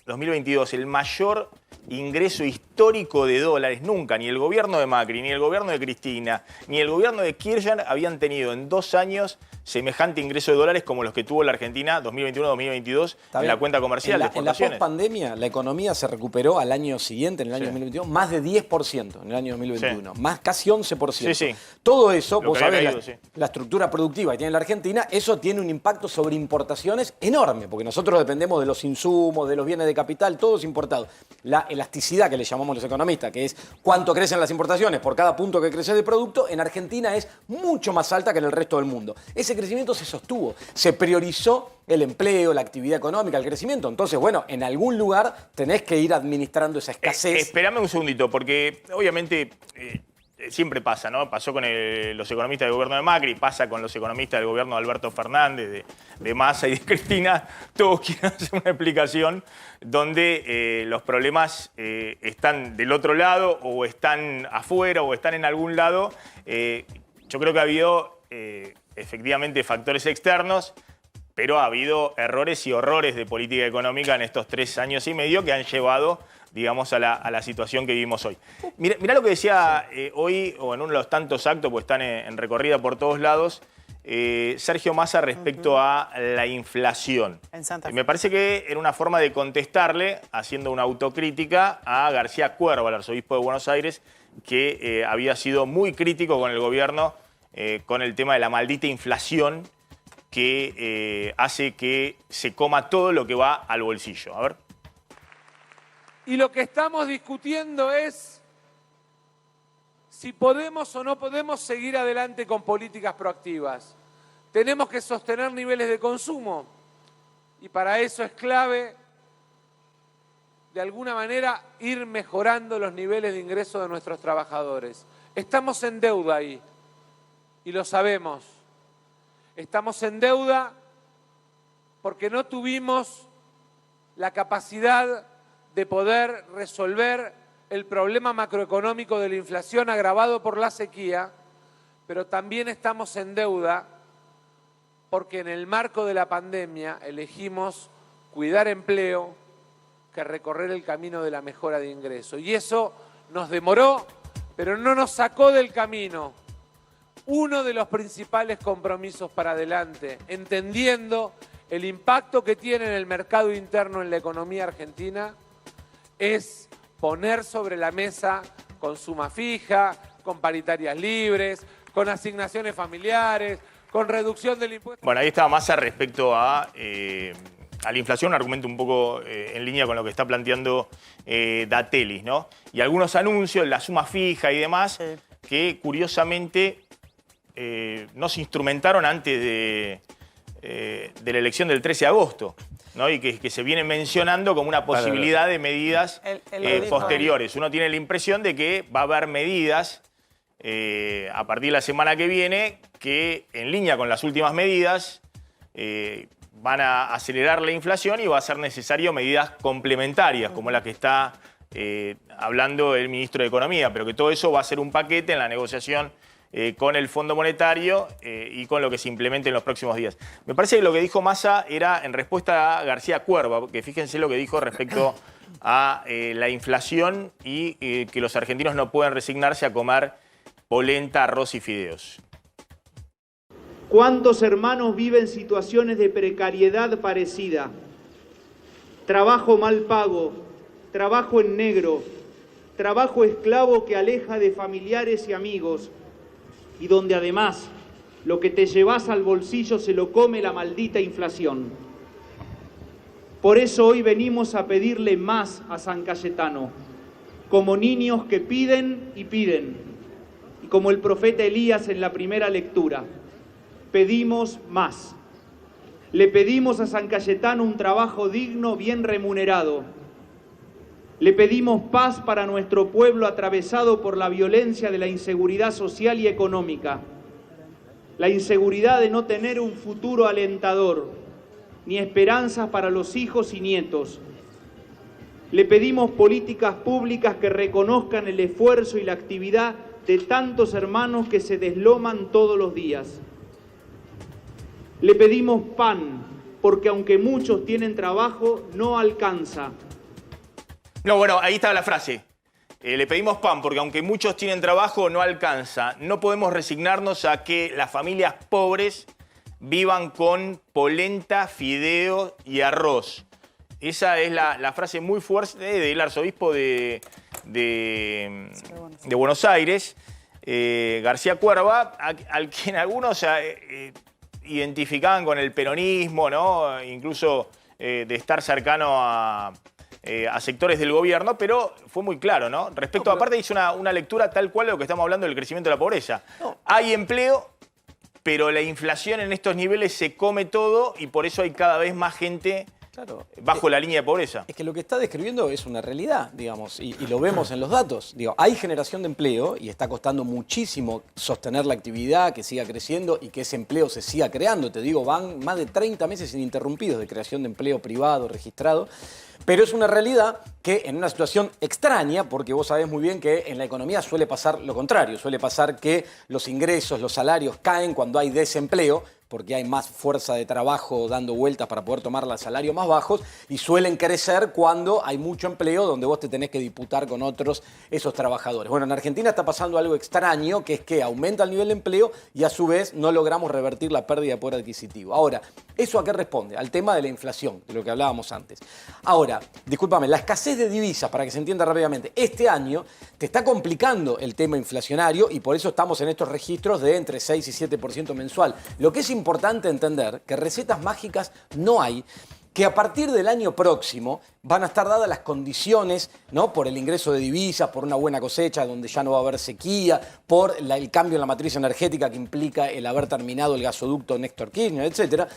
2021-2022 el mayor ingreso histórico de dólares. Nunca, ni el gobierno de Macri, ni el gobierno de Cristina, ni el gobierno de Kirchner habían tenido en 2 años semejante ingreso de dólares como los que tuvo la Argentina 2021-2022 Está en bien. la cuenta comercial de En la exportaciones. post-pandemia, la economía se recuperó al año siguiente, en el año 2022, más de 10% en el año 2021, más casi 11%. Sí. Todo eso, Lo vos que había sabés, caído, sí. la estructura productiva que tiene la Argentina, eso tiene un impacto sobre importaciones enorme, porque nosotros dependemos de los insumos, de los bienes de capital, todo es importado. La elasticidad que le llamamos los economistas, que es cuánto crecen las importaciones por cada punto que crece de producto, en Argentina es mucho más alta que en el resto del mundo. Ese crecimiento se sostuvo, se priorizó el empleo, la actividad económica, el crecimiento. Entonces, bueno, en algún lugar tenés que ir administrando esa escasez. Espérame un segundito, porque obviamente siempre pasa, ¿no? Pasó con los economistas del gobierno de Macri, pasa con los economistas del gobierno de Alberto Fernández, de Massa y de Cristina. Todos quieren hacer una explicación donde los problemas están del otro lado, o están afuera, o están en algún lado. Yo creo que ha habido efectivamente factores externos, pero ha habido errores y horrores de política económica en estos 3 años y medio que han llevado, digamos, a la situación que vivimos hoy. Mirá lo que decía hoy, o en uno de los tantos actos, pues están en recorrida por todos lados, Sergio Massa respecto a la inflación. En Santa Fe. Me parece que era una forma de contestarle, haciendo una autocrítica a García Cuerva, el arzobispo de Buenos Aires, que había sido muy crítico con el gobierno con el tema de la maldita inflación que hace que se coma todo lo que va al bolsillo. A ver. Y lo que estamos discutiendo es si podemos o no podemos seguir adelante con políticas proactivas. Tenemos que sostener niveles de consumo y para eso es clave, de alguna manera, ir mejorando los niveles de ingreso de nuestros trabajadores. Estamos en deuda ahí y lo sabemos. Estamos en deuda porque no tuvimos la capacidad de poder resolver el problema macroeconómico de la inflación agravado por la sequía, pero también estamos en deuda porque en el marco de la pandemia elegimos cuidar empleo que recorrer el camino de la mejora de ingresos. Y eso nos demoró, pero no nos sacó del camino. Uno de los principales compromisos para adelante, entendiendo el impacto que tiene en el mercado interno en la economía argentina, es poner sobre la mesa con suma fija, con paritarias libres, con asignaciones familiares, con reducción del impuesto. Bueno, ahí estaba Massa respecto a la inflación, un argumento un poco en línea con lo que está planteando Datelis, ¿no? Y algunos anuncios, la suma fija y demás, que curiosamente no se instrumentaron antes de la elección del 13 de agosto, ¿no? Y que se viene mencionando como una posibilidad de medidas posteriores. Uno tiene la impresión de que va a haber medidas a partir de la semana que viene que, en línea con las últimas medidas, van a acelerar la inflación y va a ser necesario medidas complementarias, como la que está hablando el ministro de Economía, pero que todo eso va a ser un paquete en la negociación con el Fondo Monetario y con lo que se implemente en los próximos días. Me parece que lo que dijo Massa era en respuesta a García Cuerva, porque fíjense lo que dijo respecto a la inflación y que los argentinos no pueden resignarse a comer polenta, arroz y fideos. ¿Cuántos hermanos viven situaciones de precariedad parecida? Trabajo mal pago, trabajo en negro, trabajo esclavo que aleja de familiares y amigos, y donde además lo que te llevas al bolsillo se lo come la maldita inflación. Por eso hoy venimos a pedirle más a San Cayetano, como niños que piden y piden, y como el profeta Elías en la primera lectura. Pedimos más. Le pedimos a San Cayetano un trabajo digno, bien remunerado. Le pedimos paz para nuestro pueblo atravesado por la violencia de la inseguridad social y económica. La inseguridad de no tener un futuro alentador, ni esperanzas para los hijos y nietos. Le pedimos políticas públicas que reconozcan el esfuerzo y la actividad de tantos hermanos que se desloman todos los días. Le pedimos pan, porque aunque muchos tienen trabajo, no alcanza. No, bueno, ahí está la frase. Le pedimos pan, porque aunque muchos tienen trabajo, no alcanza. No podemos resignarnos a que las familias pobres vivan con polenta, fideo y arroz. Esa es la frase muy fuerte del arzobispo de Buenos Aires, García Cuerva, al quien algunos identificaban con el peronismo, ¿no? Incluso de estar cercano a sectores del gobierno, pero fue muy claro, ¿no? Respecto, aparte hizo una lectura tal cual de lo que estamos hablando del crecimiento de la pobreza. Hay empleo, pero la inflación en estos niveles se come todo y por eso hay cada vez más gente bajo la línea de pobreza. Es que lo que está describiendo es una realidad, digamos, y lo vemos en los datos. Digo, hay generación de empleo y está costando muchísimo sostener la actividad, que siga creciendo y que ese empleo se siga creando. Te digo, van más de 30 meses ininterrumpidos de creación de empleo privado, registrado. Pero es una realidad que en una situación extraña, porque vos sabés muy bien que en la economía suele pasar lo contrario, suele pasar que los ingresos, los salarios caen cuando hay desempleo, porque hay más fuerza de trabajo dando vueltas para poder tomar los salarios más bajos, y suelen crecer cuando hay mucho empleo donde vos te tenés que disputar con otros esos trabajadores. Bueno, en Argentina está pasando algo extraño, que es que aumenta el nivel de empleo y a su vez no logramos revertir la pérdida de poder adquisitivo. Ahora, ¿eso a qué responde? Al tema de la inflación, de lo que hablábamos antes. Ahora, discúlpame, la escasez de divisas, para que se entienda rápidamente, este año te está complicando el tema inflacionario y por eso estamos en estos registros de entre 6 y 7% mensual. Lo que es importante entender que recetas mágicas no hay, que a partir del año próximo van a estar dadas las condiciones, ¿no? Por el ingreso de divisas, por una buena cosecha donde ya no va a haber sequía, por el cambio en la matriz energética que implica el haber terminado el gasoducto Néstor Kirchner, etc.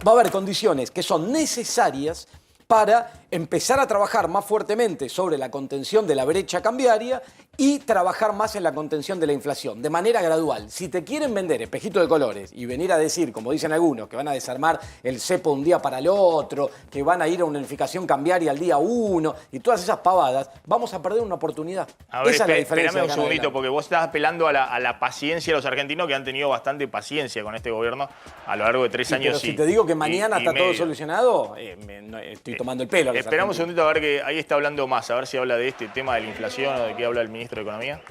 Va a haber condiciones que son necesarias para empezar a trabajar más fuertemente sobre la contención de la brecha cambiaria y trabajar más en la contención de la inflación, de manera gradual. Si te quieren vender espejito de colores y venir a decir, como dicen algunos, que van a desarmar el cepo de un día para el otro, que van a ir a una unificación cambiaria al día 1 y todas esas pavadas, vamos a perder una oportunidad. A ver, esa es la diferencia. Espérame un segundito, porque vos estás apelando a la paciencia de los argentinos, que han tenido bastante paciencia con este gobierno a lo largo de 3 años. Pero si te digo que mañana está todo medio. solucionado, estoy tomando el pelo. Esperamos un segundito a ver que ahí está hablando más, a ver si habla de este tema de la inflación o de qué habla el ministro de Economía.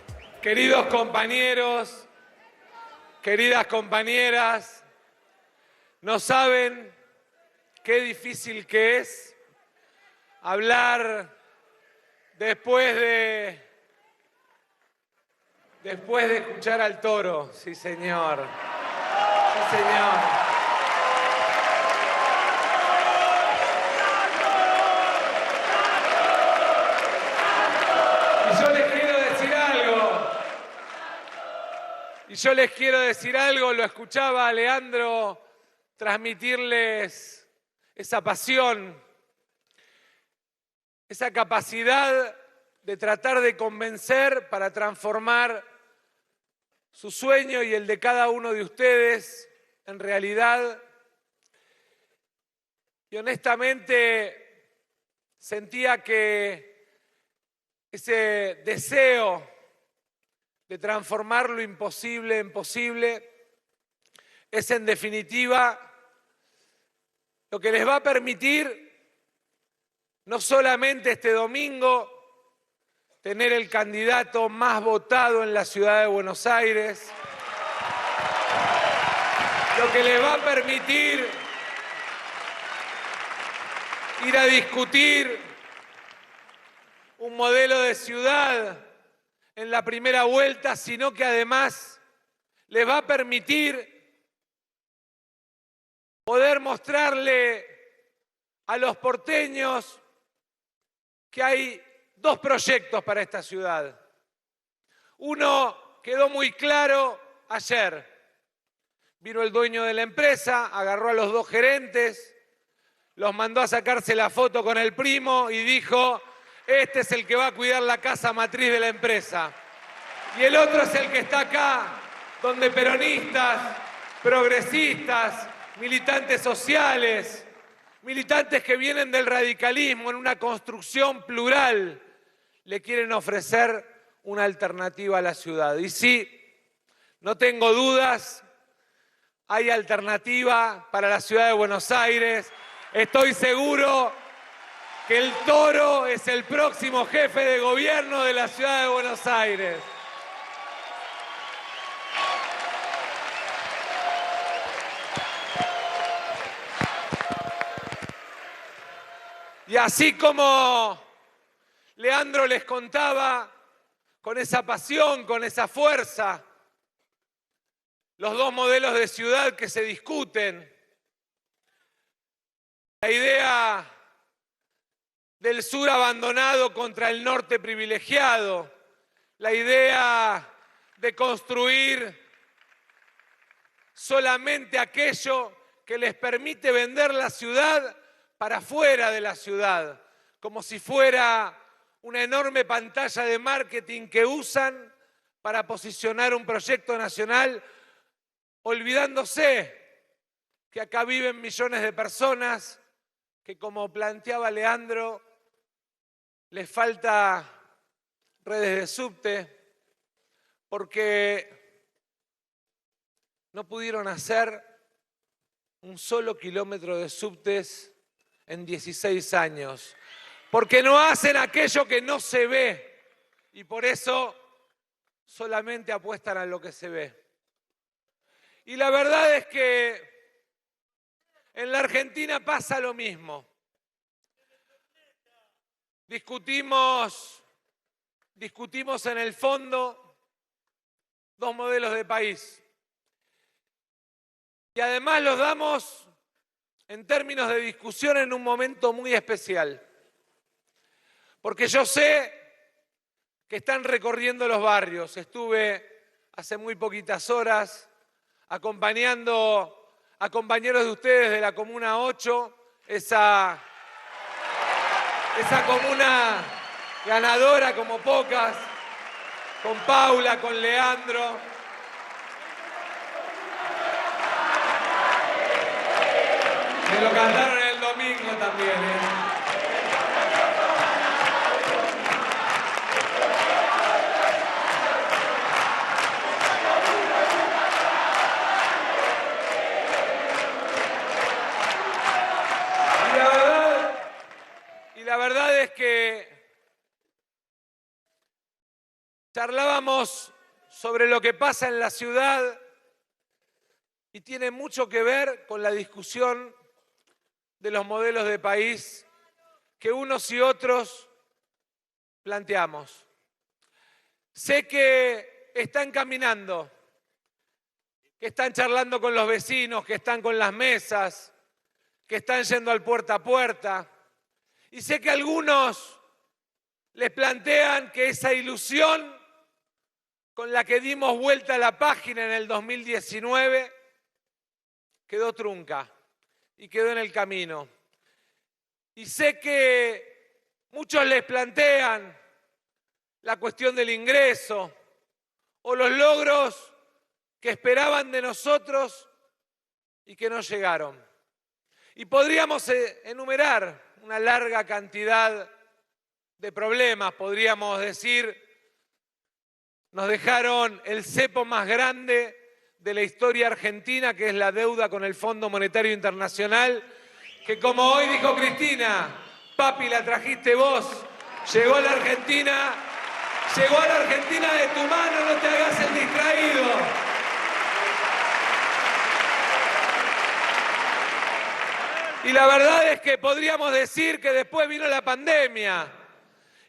Queridos compañeros, queridas compañeras, no saben qué difícil que es hablar después de escuchar al toro. Sí, señor. Sí, señor. Y yo les quiero decir algo, lo escuchaba a Leandro transmitirles esa pasión, esa capacidad de tratar de convencer para transformar su sueño y el de cada uno de ustedes en realidad. Y honestamente sentía que ese deseo de transformar lo imposible en posible es en definitiva lo que les va a permitir no solamente este domingo tener el candidato más votado en la ciudad de Buenos Aires, lo que les va a permitir ir a discutir un modelo de ciudad en la primera vuelta, sino que además les va a permitir poder mostrarle a los porteños que hay 2 proyectos para esta ciudad. Uno quedó muy claro ayer. Vino el dueño de la empresa, agarró a los 2 gerentes, los mandó a sacarse la foto con el primo y dijo: este es el que va a cuidar la casa matriz de la empresa. Y el otro es el que está acá, donde peronistas, progresistas, militantes sociales, militantes que vienen del radicalismo en una construcción plural, le quieren ofrecer una alternativa a la ciudad. Y sí, no tengo dudas, hay alternativa para la ciudad de Buenos Aires. Estoy seguro que el toro es el próximo jefe de gobierno de la ciudad de Buenos Aires. Y así como Leandro les contaba con esa pasión, con esa fuerza, los 2 modelos de ciudad que se discuten, la idea del sur abandonado contra el norte privilegiado, la idea de construir solamente aquello que les permite vender la ciudad para fuera de la ciudad, como si fuera una enorme pantalla de marketing que usan para posicionar un proyecto nacional, olvidándose que acá viven millones de personas que, como planteaba Leandro, les falta redes de subte porque no pudieron hacer un solo kilómetro de subtes en 16 años, porque no hacen aquello que no se ve y por eso solamente apuestan a lo que se ve. Y la verdad es que en la Argentina pasa lo mismo. Discutimos en el fondo dos modelos de país. Y además los damos en términos de discusión en un momento muy especial. Porque yo sé que están recorriendo los barrios. Estuve hace muy poquitas horas acompañando a compañeros de ustedes de la Comuna 8, esa comuna ganadora como pocas, con Paula, con Leandro. Me lo cantaron el domingo también, Y la verdad es que charlábamos sobre lo que pasa en la ciudad y tiene mucho que ver con la discusión de los modelos de país que unos y otros planteamos. Sé que están caminando, que están charlando con los vecinos, que están con las mesas, que están yendo al puerta a puerta. Y sé que algunos les plantean que esa ilusión con la que dimos vuelta a la página en el 2019 quedó trunca y quedó en el camino. Y sé que muchos les plantean la cuestión del ingreso o los logros que esperaban de nosotros y que no llegaron. Y podríamos enumerar una larga cantidad de problemas. Podríamos decir, nos dejaron el cepo más grande de la historia argentina, que es la deuda con el Fondo Monetario Internacional, que como hoy dijo Cristina, papi, la trajiste vos, llegó a la Argentina de tu mano, no te hagas el distraído. Y la verdad es que podríamos decir que después vino la pandemia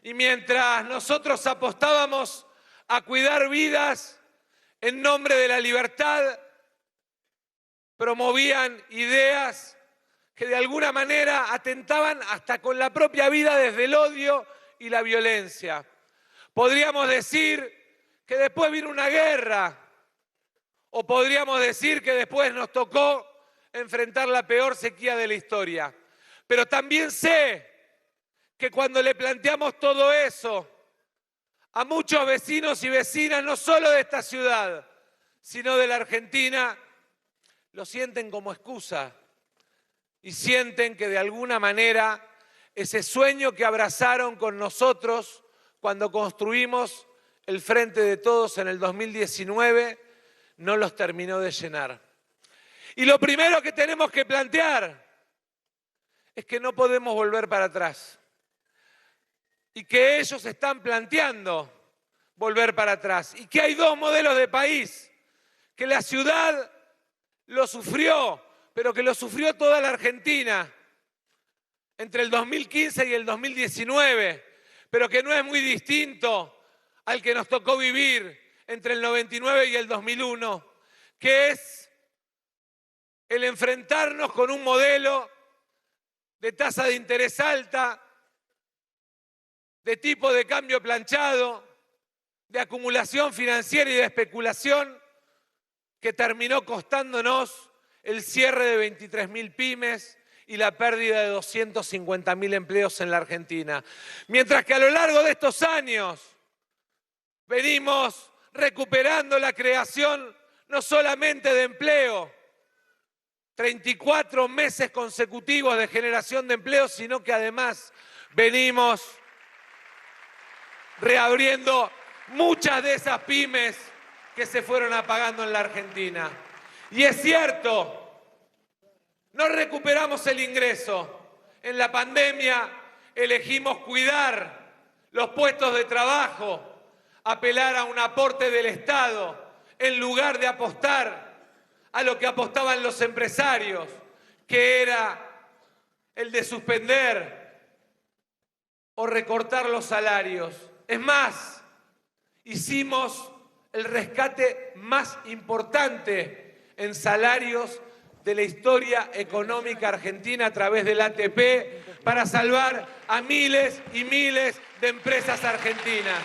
y mientras nosotros apostábamos a cuidar vidas en nombre de la libertad, promovían ideas que de alguna manera atentaban hasta con la propia vida desde el odio y la violencia. Podríamos decir que después vino una guerra, o podríamos decir que después nos tocó enfrentar la peor sequía de la historia. Pero también sé que cuando le planteamos todo eso a muchos vecinos y vecinas, no solo de esta ciudad, sino de la Argentina, lo sienten como excusa y sienten que de alguna manera ese sueño que abrazaron con nosotros cuando construimos el Frente de Todos en el 2019 no los terminó de llenar. Y lo primero que tenemos que plantear es que no podemos volver para atrás. Y que ellos están planteando volver para atrás. Y que hay dos modelos de país. Que la ciudad lo sufrió, pero que lo sufrió toda la Argentina entre el 2015 y el 2019, pero que no es muy distinto al que nos tocó vivir entre el 99 y el 2001, que es el enfrentarnos con un modelo de tasa de interés alta, de tipo de cambio planchado, de acumulación financiera y de especulación, que terminó costándonos el cierre de 23.000 pymes y la pérdida de 250.000 empleos en la Argentina. Mientras que a lo largo de estos años venimos recuperando la creación no solamente de empleo, 34 meses consecutivos de generación de empleo, sino que además venimos reabriendo muchas de esas pymes que se fueron apagando en la Argentina. Y es cierto No recuperamos el ingreso. En la pandemia elegimos cuidar los puestos de trabajo, apelar a un aporte del Estado, en lugar de apostar a lo que apostaban los empresarios, que era el de suspender o recortar los salarios. Es más, hicimos el rescate más importante en salarios de la historia económica argentina a través del ATP para salvar a miles y miles de empresas argentinas.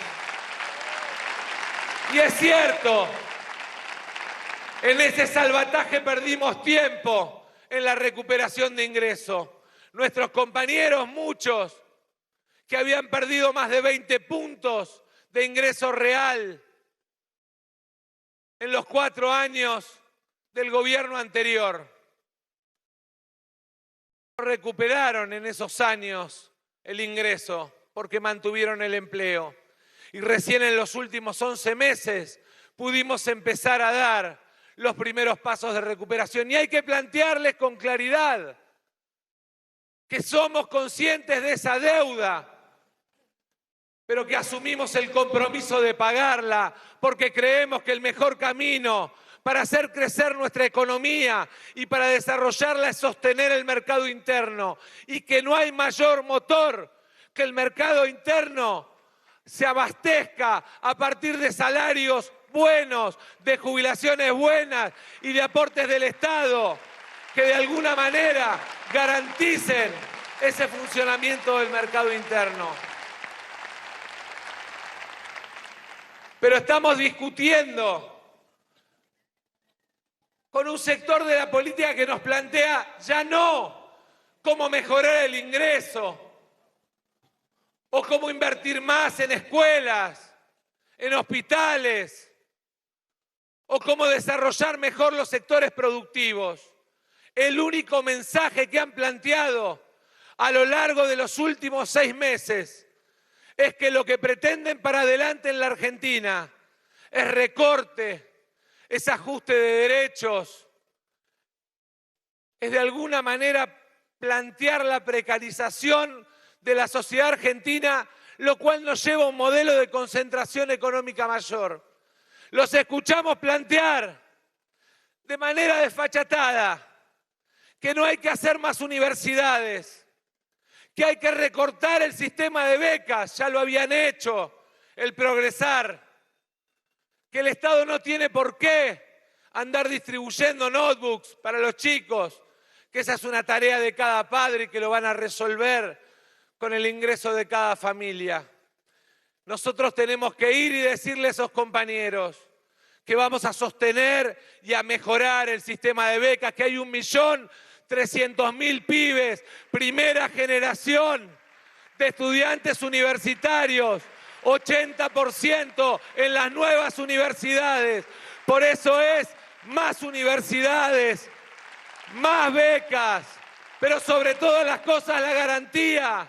Y es cierto, en ese salvataje perdimos tiempo en la recuperación de ingresos. Nuestros compañeros, muchos, que habían perdido más de 20 puntos de ingreso real en los 4 años del gobierno anterior. Recuperaron en esos años el ingreso porque mantuvieron el empleo. Y recién en los últimos 11 meses pudimos empezar a dar los primeros pasos de recuperación. Y hay que plantearles con claridad que somos conscientes de esa deuda, pero que asumimos el compromiso de pagarla porque creemos que el mejor camino para hacer crecer nuestra economía y para desarrollarla es sostener el mercado interno, y que no hay mayor motor que el mercado interno se abastezca a partir de salarios buenos, de jubilaciones buenas y de aportes del Estado que de alguna manera garanticen ese funcionamiento del mercado interno. Pero estamos discutiendo con un sector de la política que nos plantea ya no cómo mejorar el ingreso o cómo invertir más en escuelas, en hospitales, o cómo desarrollar mejor los sectores productivos. El único mensaje que han planteado a lo largo de los últimos 6 meses es que lo que pretenden para adelante en la Argentina es recorte, es ajuste de derechos, es de alguna manera plantear la precarización de la sociedad argentina, lo cual nos lleva a un modelo de concentración económica mayor. Los escuchamos plantear de manera desfachatada que no hay que hacer más universidades, que hay que recortar el sistema de becas, ya lo habían hecho, el Progresar, que el Estado no tiene por qué andar distribuyendo notebooks para los chicos, que esa es una tarea de cada padre y que lo van a resolver con el ingreso de cada familia. Nosotros tenemos que ir y decirle a esos compañeros que vamos a sostener y a mejorar el sistema de becas, que hay 1.300.000 pibes, primera generación de estudiantes universitarios, 80% en las nuevas universidades. Por eso es más universidades, más becas, pero sobre todas las cosas la garantía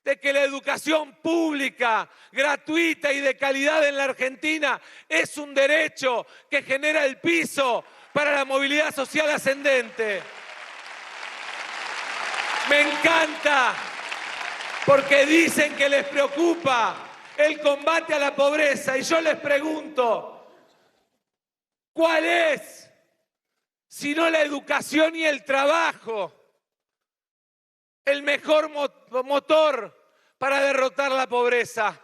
de que la educación pública, gratuita y de calidad en la Argentina es un derecho que genera el piso para la movilidad social ascendente. Me encanta porque dicen que les preocupa el combate a la pobreza y yo les pregunto, ¿cuál es, si no la educación y el trabajo, el mejor motor para derrotar la pobreza?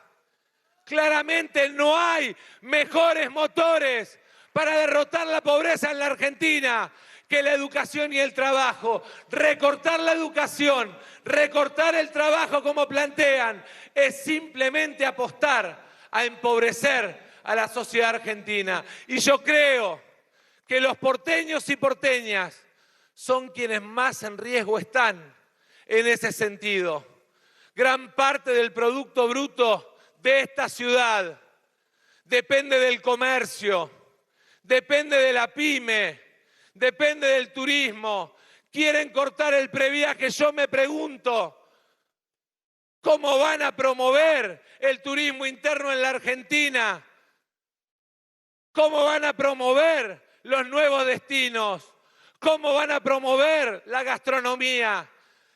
Claramente no hay mejores motores para derrotar la pobreza en la Argentina que la educación y el trabajo. Recortar la educación, recortar el trabajo como plantean, es simplemente apostar a empobrecer a la sociedad argentina. Y yo creo que los porteños y porteñas son quienes más en riesgo están en ese sentido. Gran parte del Producto Bruto de esta ciudad depende del comercio, depende de la pyme, depende del turismo. Quieren cortar el previaje. Yo me pregunto, ¿cómo van a promover el turismo interno en la Argentina? ¿Cómo van a promover los nuevos destinos? ¿Cómo van a promover la gastronomía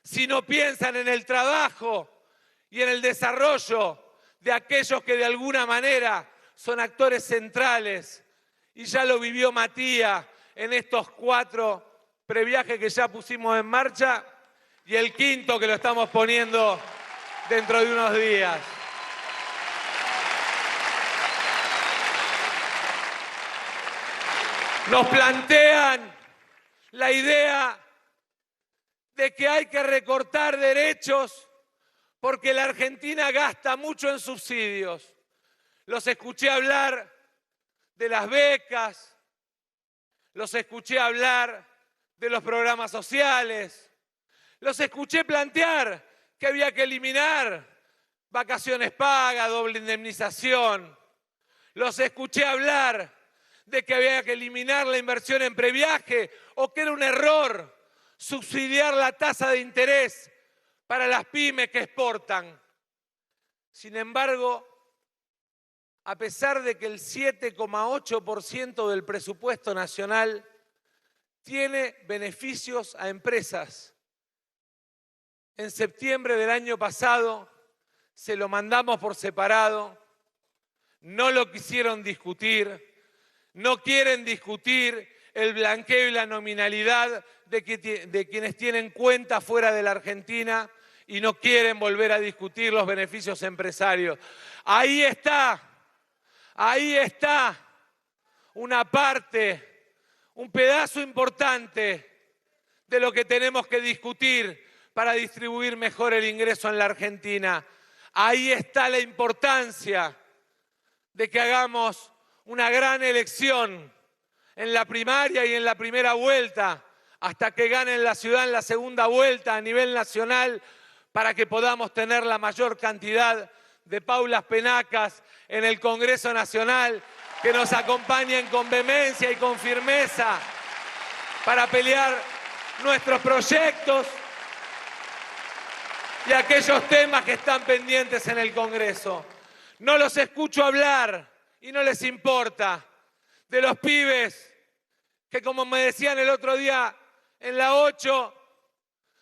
si no piensan en el trabajo y en el desarrollo de aquellos que de alguna manera son actores centrales? Y ya lo vivió Matías en estos 4 previajes que ya pusimos en marcha y el 5.º que lo estamos poniendo dentro de unos días. Nos plantean la idea de que hay que recortar derechos porque la Argentina gasta mucho en subsidios. Los escuché hablar de las becas, los escuché hablar de los programas sociales, los escuché plantear que había que eliminar vacaciones pagas, doble indemnización, los escuché hablar de que había que eliminar la inversión en previaje o que era un error subsidiar la tasa de interés para las pymes que exportan. Sin embargo, a pesar de que el 7,8% del presupuesto nacional tiene beneficios a empresas, en septiembre del año pasado se lo mandamos por separado, no lo quisieron discutir, no quieren discutir el blanqueo y la nominalidad de quienes tienen cuenta fuera de la Argentina y no quieren volver a discutir los beneficios empresarios. Ahí está una parte, un pedazo importante de lo que tenemos que discutir para distribuir mejor el ingreso en la Argentina. Ahí está la importancia de que hagamos una gran elección en la primaria y en la primera vuelta, hasta que ganen la ciudad en la segunda vuelta a nivel nacional, para que podamos tener la mayor cantidad de Paulas Penacas en el Congreso Nacional, que nos acompañen con vehemencia y con firmeza para pelear nuestros proyectos y aquellos temas que están pendientes en el Congreso. No los escucho hablar y no les importa de los pibes que, como me decían el otro día en la 8,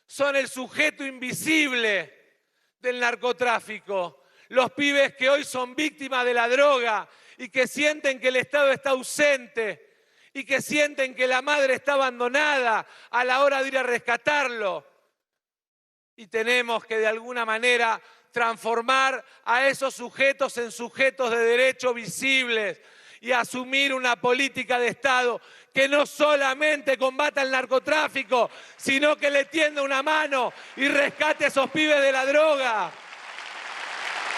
son el sujeto invisible del narcotráfico. Los pibes que hoy son víctimas de la droga y que sienten que el Estado está ausente y que sienten que la madre está abandonada a la hora de ir a rescatarlo. Y tenemos que de alguna manera transformar a esos sujetos en sujetos de derecho visibles y asumir una política de Estado que no solamente combata el narcotráfico, sino que le tienda una mano y rescate a esos pibes de la droga.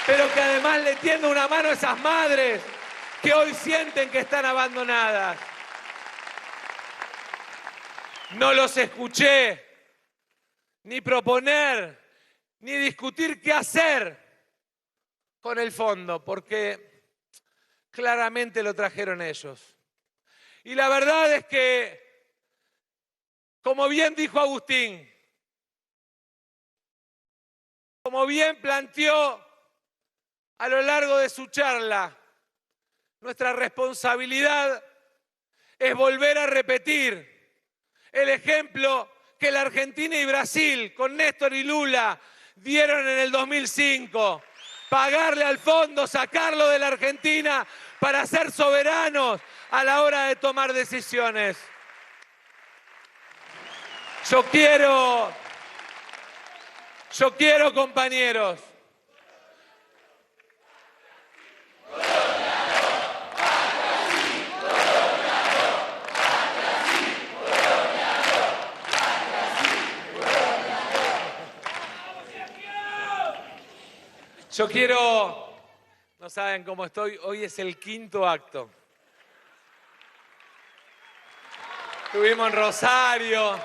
Pero que además le tienda una mano a esas madres que hoy sienten que están abandonadas. No los escuché ni proponer, ni discutir qué hacer con el fondo, porque claramente lo trajeron ellos. Y la verdad es que, como bien dijo Agustín, como bien planteó a lo largo de su charla, nuestra responsabilidad es volver a repetir el ejemplo que la Argentina y Brasil, con Néstor y Lula, dieron en el 2005. Pagarle al fondo, sacarlo de la Argentina para ser soberanos a la hora de tomar decisiones. Yo quiero, compañeros, no saben cómo estoy, hoy es el 5.º acto. Estuvimos en Rosario.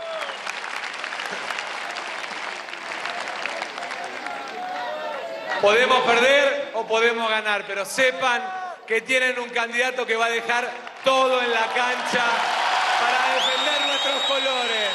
Podemos perder o podemos ganar, pero sepan que tienen un candidato que va a dejar todo en la cancha para defender nuestros colores.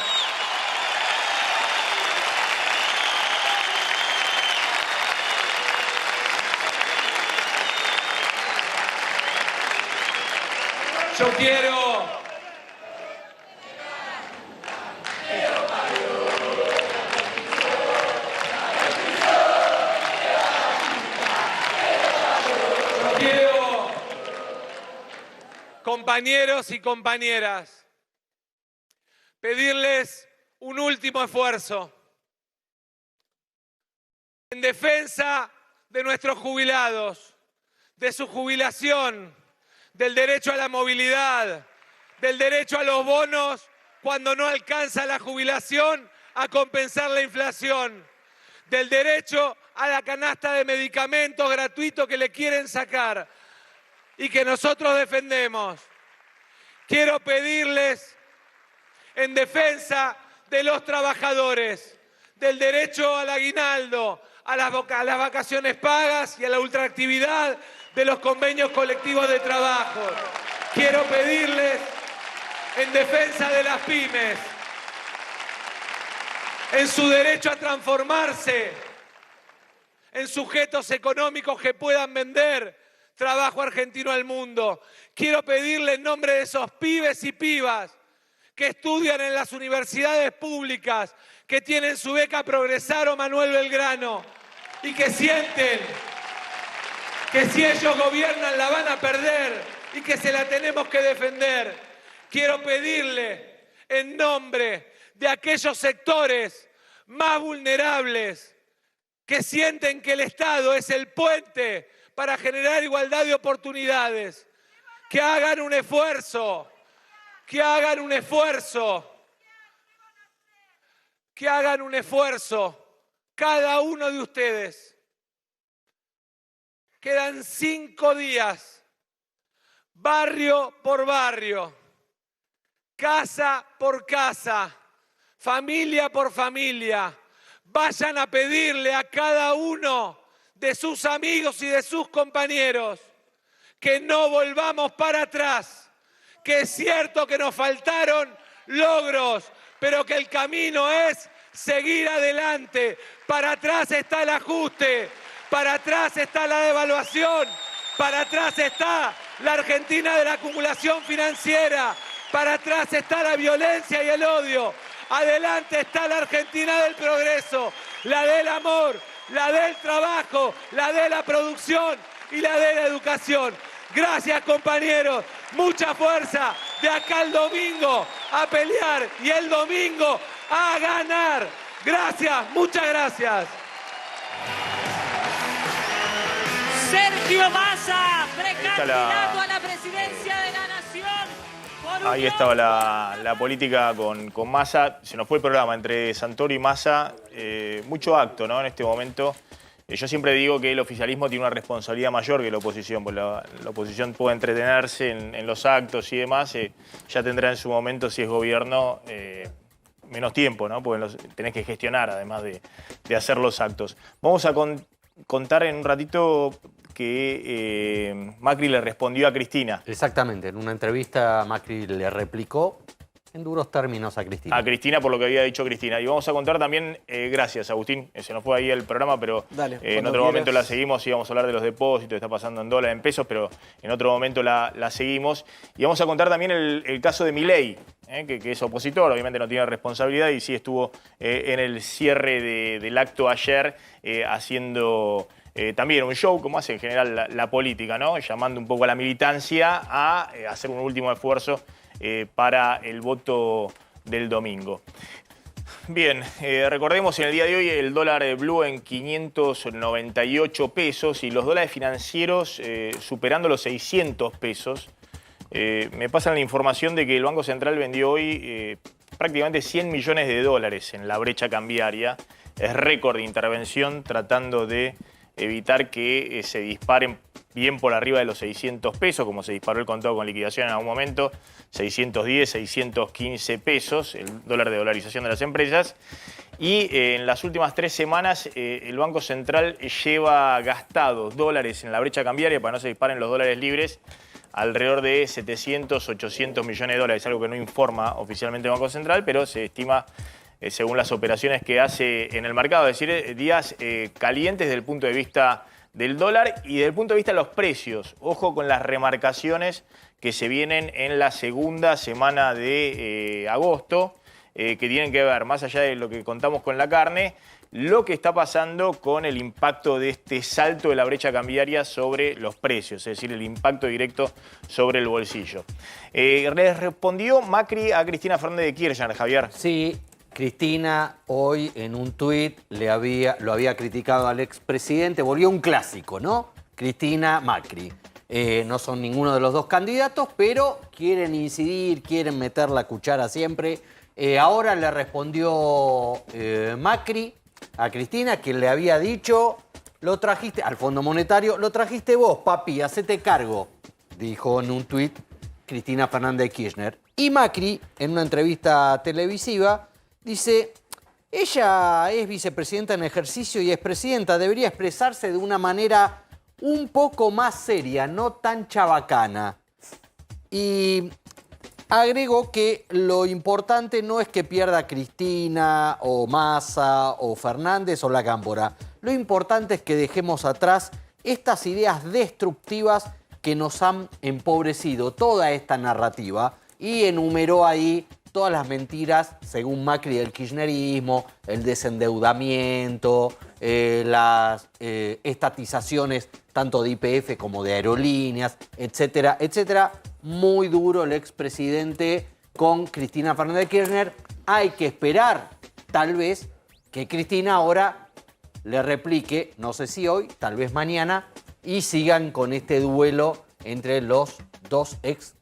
compañeros y compañeras, pedirles un último esfuerzo en defensa de nuestros jubilados, de su jubilación, del derecho a la movilidad, del derecho a los bonos cuando no alcanza la jubilación a compensar la inflación, del derecho a la canasta de medicamentos gratuitos que le quieren sacar y que nosotros defendemos. Quiero pedirles, en defensa de los trabajadores, del derecho al aguinaldo, a las vacaciones pagas y a la ultraactividad de los convenios colectivos de trabajo. Quiero pedirles, en defensa de las pymes, en su derecho a transformarse en sujetos económicos que puedan vender trabajo argentino al mundo. Quiero pedirle en nombre de esos pibes y pibas que estudian en las universidades públicas, que tienen su beca Progresar o Manuel Belgrano y que sienten que si ellos gobiernan la van a perder y que se la tenemos que defender. Quiero pedirle en nombre de aquellos sectores más vulnerables que sienten que el Estado es el puente para generar igualdad de oportunidades, que hagan un esfuerzo, que hagan un esfuerzo cada uno de ustedes. Quedan 5 días, barrio por barrio, casa por casa, familia por familia. Vayan a pedirle a cada uno de sus amigos y de sus compañeros que no volvamos para atrás, que es cierto que nos faltaron logros, pero que el camino es seguir adelante. Para atrás está el ajuste, para atrás está la devaluación, para atrás está la Argentina de la acumulación financiera, para atrás está la violencia y el odio. Adelante está la Argentina del progreso, la del amor, la del trabajo, la de la producción y la de la educación. Gracias, compañeros. Mucha fuerza. De acá al domingo a pelear y el domingo a ganar. Gracias, muchas gracias. Sergio Massa, precandidato a la presidencia de la Nación. Ahí estaba la política con Massa. Se nos fue el programa entre Santoro y Massa. Mucho acto, ¿no? En este momento. Yo siempre digo que el oficialismo tiene una responsabilidad mayor que la oposición, porque la oposición puede entretenerse en los actos y demás. Ya tendrá en su momento, si es gobierno, menos tiempo, ¿no? Porque tenés que gestionar, además de hacer los actos. Vamos a contar en un ratito que Macri le respondió a Cristina. Exactamente, en una entrevista Macri le replicó en duros términos a Cristina. A Cristina por lo que había dicho Cristina. Y vamos a contar también, gracias Agustín, se nos fue ahí el programa, pero Dale, en otro momento la seguimos y vamos a hablar de los depósitos, que está pasando en dólares, en pesos, pero en otro momento la seguimos. Y vamos a contar también el caso de Milei, que es opositor, obviamente no tiene responsabilidad y sí estuvo en el cierre del acto ayer haciendo también un show, como hace en general la política, ¿no? Llamando un poco a la militancia a hacer un último esfuerzo para el voto del domingo. Bien, recordemos en el día de hoy el dólar blue en 598 pesos y los dólares financieros superando los 600 pesos. Me pasan la información de que el Banco Central vendió hoy prácticamente 100 millones de dólares en la brecha cambiaria. Es récord de intervención tratando de evitar que se disparen bien por arriba de los 600 pesos, como se disparó el contado con liquidación en algún momento, 610, 615 pesos, el dólar de dolarización de las empresas. Y en las últimas 3 semanas el Banco Central lleva gastados dólares en la brecha cambiaria para no se disparen los dólares libres, alrededor de 700, 800 millones de dólares, algo que no informa oficialmente el Banco Central, pero se estima según las operaciones que hace en el mercado, es decir, días calientes desde el punto de vista del dólar y desde el punto de vista de los precios. Ojo con las remarcaciones que se vienen en la segunda semana de agosto. que tienen que ver, más allá de lo que contamos con la carne, lo que está pasando con el impacto de este salto de la brecha cambiaria sobre los precios, es decir, el impacto directo sobre el bolsillo. Le respondió Macri a Cristina Fernández de Kirchner, Javier. Sí, Cristina hoy en un tuit lo había criticado al expresidente, volvió un clásico, ¿no? Cristina, Macri. No son ninguno de los dos candidatos, pero quieren incidir, quieren meter la cuchara siempre. Ahora le respondió Macri a Cristina, que le había dicho, lo trajiste al Fondo Monetario, lo trajiste vos, papi, hacete cargo, dijo en un tuit Cristina Fernández de Kirchner. Y Macri, en una entrevista televisiva, dice, ella es vicepresidenta en ejercicio y expresidenta, debería expresarse de una manera un poco más seria, no tan chabacana. Y agregó que lo importante no es que pierda Cristina o Massa o Fernández o la Cámpora. Lo importante es que dejemos atrás estas ideas destructivas que nos han empobrecido, toda esta narrativa, y enumeró ahí todas las mentiras, según Macri, del kirchnerismo, el desendeudamiento, las estatizaciones tanto de YPF como de aerolíneas, etcétera, etcétera. Muy duro el expresidente con Cristina Fernández de Kirchner. Hay que esperar, tal vez, que Cristina ahora le replique, no sé si hoy, tal vez mañana, y sigan con este duelo entre los dos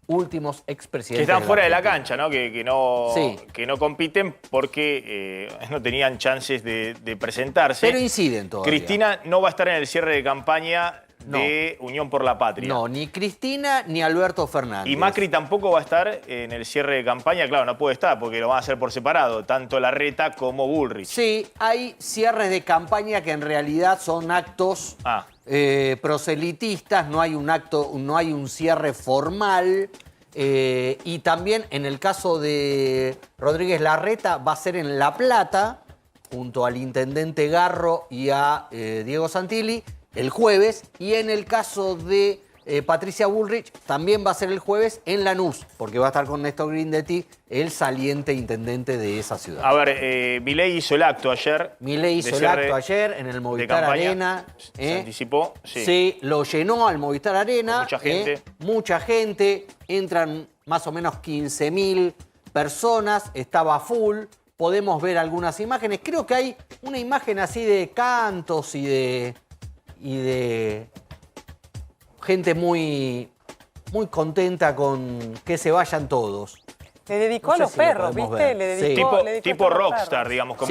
últimos expresidentes. Que están fuera de la cancha, ¿no? Sí. Que no compiten porque no tenían chances de presentarse. Pero inciden todavía. Cristina no va a estar en el cierre de campaña de Unión por la Patria. No, ni Cristina ni Alberto Fernández. Y Macri tampoco va a estar en el cierre de campaña. Claro, no puede estar porque lo van a hacer por separado, tanto Larreta como Bullrich. Sí, hay cierres de campaña que en realidad son actos proselitistas, no hay un cierre formal. Y también en el caso de Rodríguez Larreta va a ser en La Plata, junto al intendente Garro y a Diego Santilli, el jueves. Y en el caso de Patricia Bullrich también va a ser el jueves en Lanús, porque va a estar con Néstor Grindetti, el saliente intendente de esa ciudad. A ver, Milei hizo el acto ayer. Milei hizo el acto ayer en el Movistar Arena. Se anticipó. Sí. Sí, lo llenó al Movistar Arena. Mucha gente. Mucha gente. Entran más o menos 15.000 personas. Estaba full. Podemos ver algunas imágenes. Creo que hay una imagen así de cantos y de gente muy contenta con que se vayan todos. Le dedicó a los perros, ¿viste? Le dedicó, tipo rockstar, digamos, con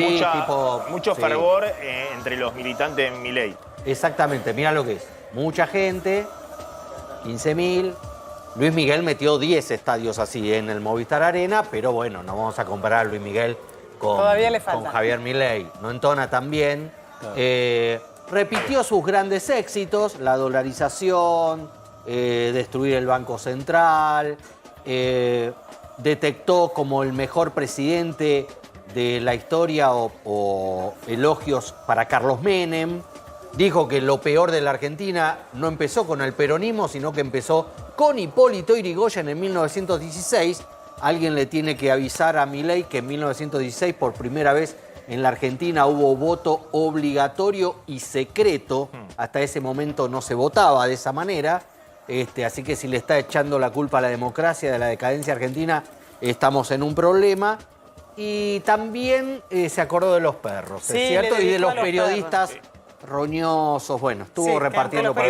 mucho fervor entre los militantes de Milei. Exactamente, mira lo que es. Mucha gente, 15.000. Luis Miguel metió 10 estadios así en el Movistar Arena, pero bueno, no vamos a comparar a Luis Miguel con Javier Milei. No entona tan bien. Claro. Repitió sus grandes éxitos, la dolarización, destruir el Banco Central, detectó como el mejor presidente de la historia o elogios para Carlos Menem. Dijo que lo peor de la Argentina no empezó con el peronismo, sino que empezó con Hipólito Yrigoyen en 1916. Alguien le tiene que avisar a Milei que en 1916 por primera vez en la Argentina hubo voto obligatorio y secreto. Hasta ese momento no se votaba de esa manera. Así que si le está echando la culpa a la democracia de la decadencia argentina, estamos en un problema. Y también se acordó de los perros, ¿es cierto? Y de los periodistas roñosos. Bueno, estuvo repartiendo por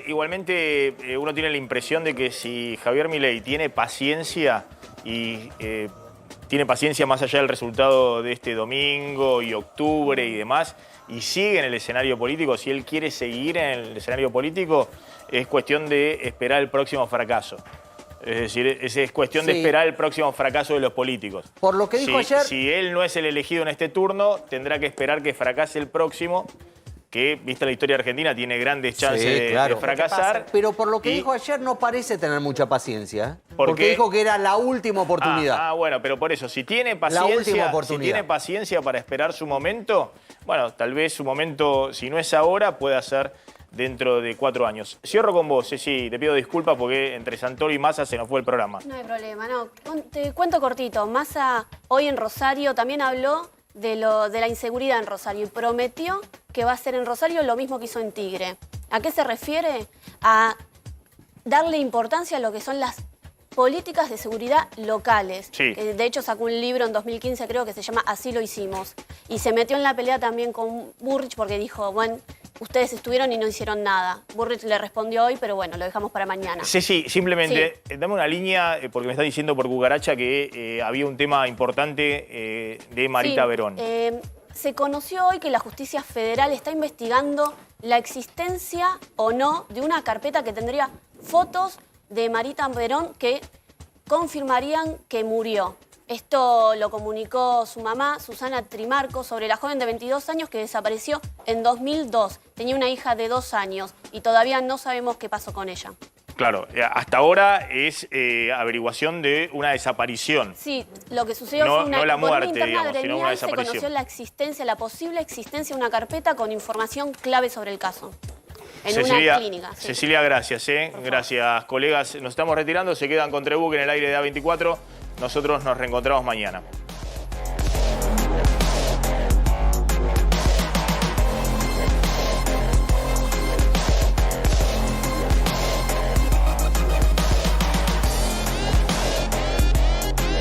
Igualmente uno tiene la impresión de que si Javier Milei tiene paciencia y tiene paciencia más allá del resultado de este domingo y octubre y demás, y sigue en el escenario político, si él quiere seguir en el escenario político, es cuestión de esperar el próximo fracaso. Es decir, es cuestión de esperar el próximo fracaso de los políticos. Por lo que dijo ayer... Si él no es el elegido en este turno, tendrá que esperar que fracase el próximo, que, vista la historia argentina, tiene grandes chances de fracasar. Pero por lo que dijo ayer no parece tener mucha paciencia. Porque dijo que era la última oportunidad. Bueno, pero por eso, si tiene paciencia para esperar su momento, bueno, tal vez su momento, si no es ahora, pueda ser dentro de 4 años. Cierro con vos, Ceci, te pido disculpas porque entre Santoro y Massa se nos fue el programa. No hay problema, no. Te cuento cortito. Massa hoy en Rosario también habló de la inseguridad en Rosario y prometió que va a hacer en Rosario lo mismo que hizo en Tigre. ¿A qué se refiere? A darle importancia a lo que son las políticas de seguridad locales. Sí. De hecho, sacó un libro en 2015, creo, que se llama Así lo hicimos. Y se metió en la pelea también con Burrich porque dijo, bueno, ustedes estuvieron y no hicieron nada. Burrich le respondió hoy, pero bueno, lo dejamos para mañana. Sí, simplemente, dame una línea, porque me está diciendo por cucaracha que había un tema importante de Marita Verón. Se conoció hoy que la Justicia Federal está investigando la existencia o no de una carpeta que tendría fotos de Marita Verón que confirmarían que murió. Esto lo comunicó su mamá, Susana Trimarco, sobre la joven de 22 años que desapareció en 2002. Tenía una hija de 2 años y todavía no sabemos qué pasó con ella. Claro, hasta ahora es averiguación de una desaparición. Sí, lo que sucedió fue una no la muerte, interna digamos, sino una gremial. Se desaparición. conoció la existencia, la posible existencia de una carpeta con información clave sobre el caso. En una clínica. Sí. Cecilia, gracias. Gracias, colegas. Nos estamos retirando, se quedan con Trebuch en el aire de A24. Nosotros nos reencontramos mañana.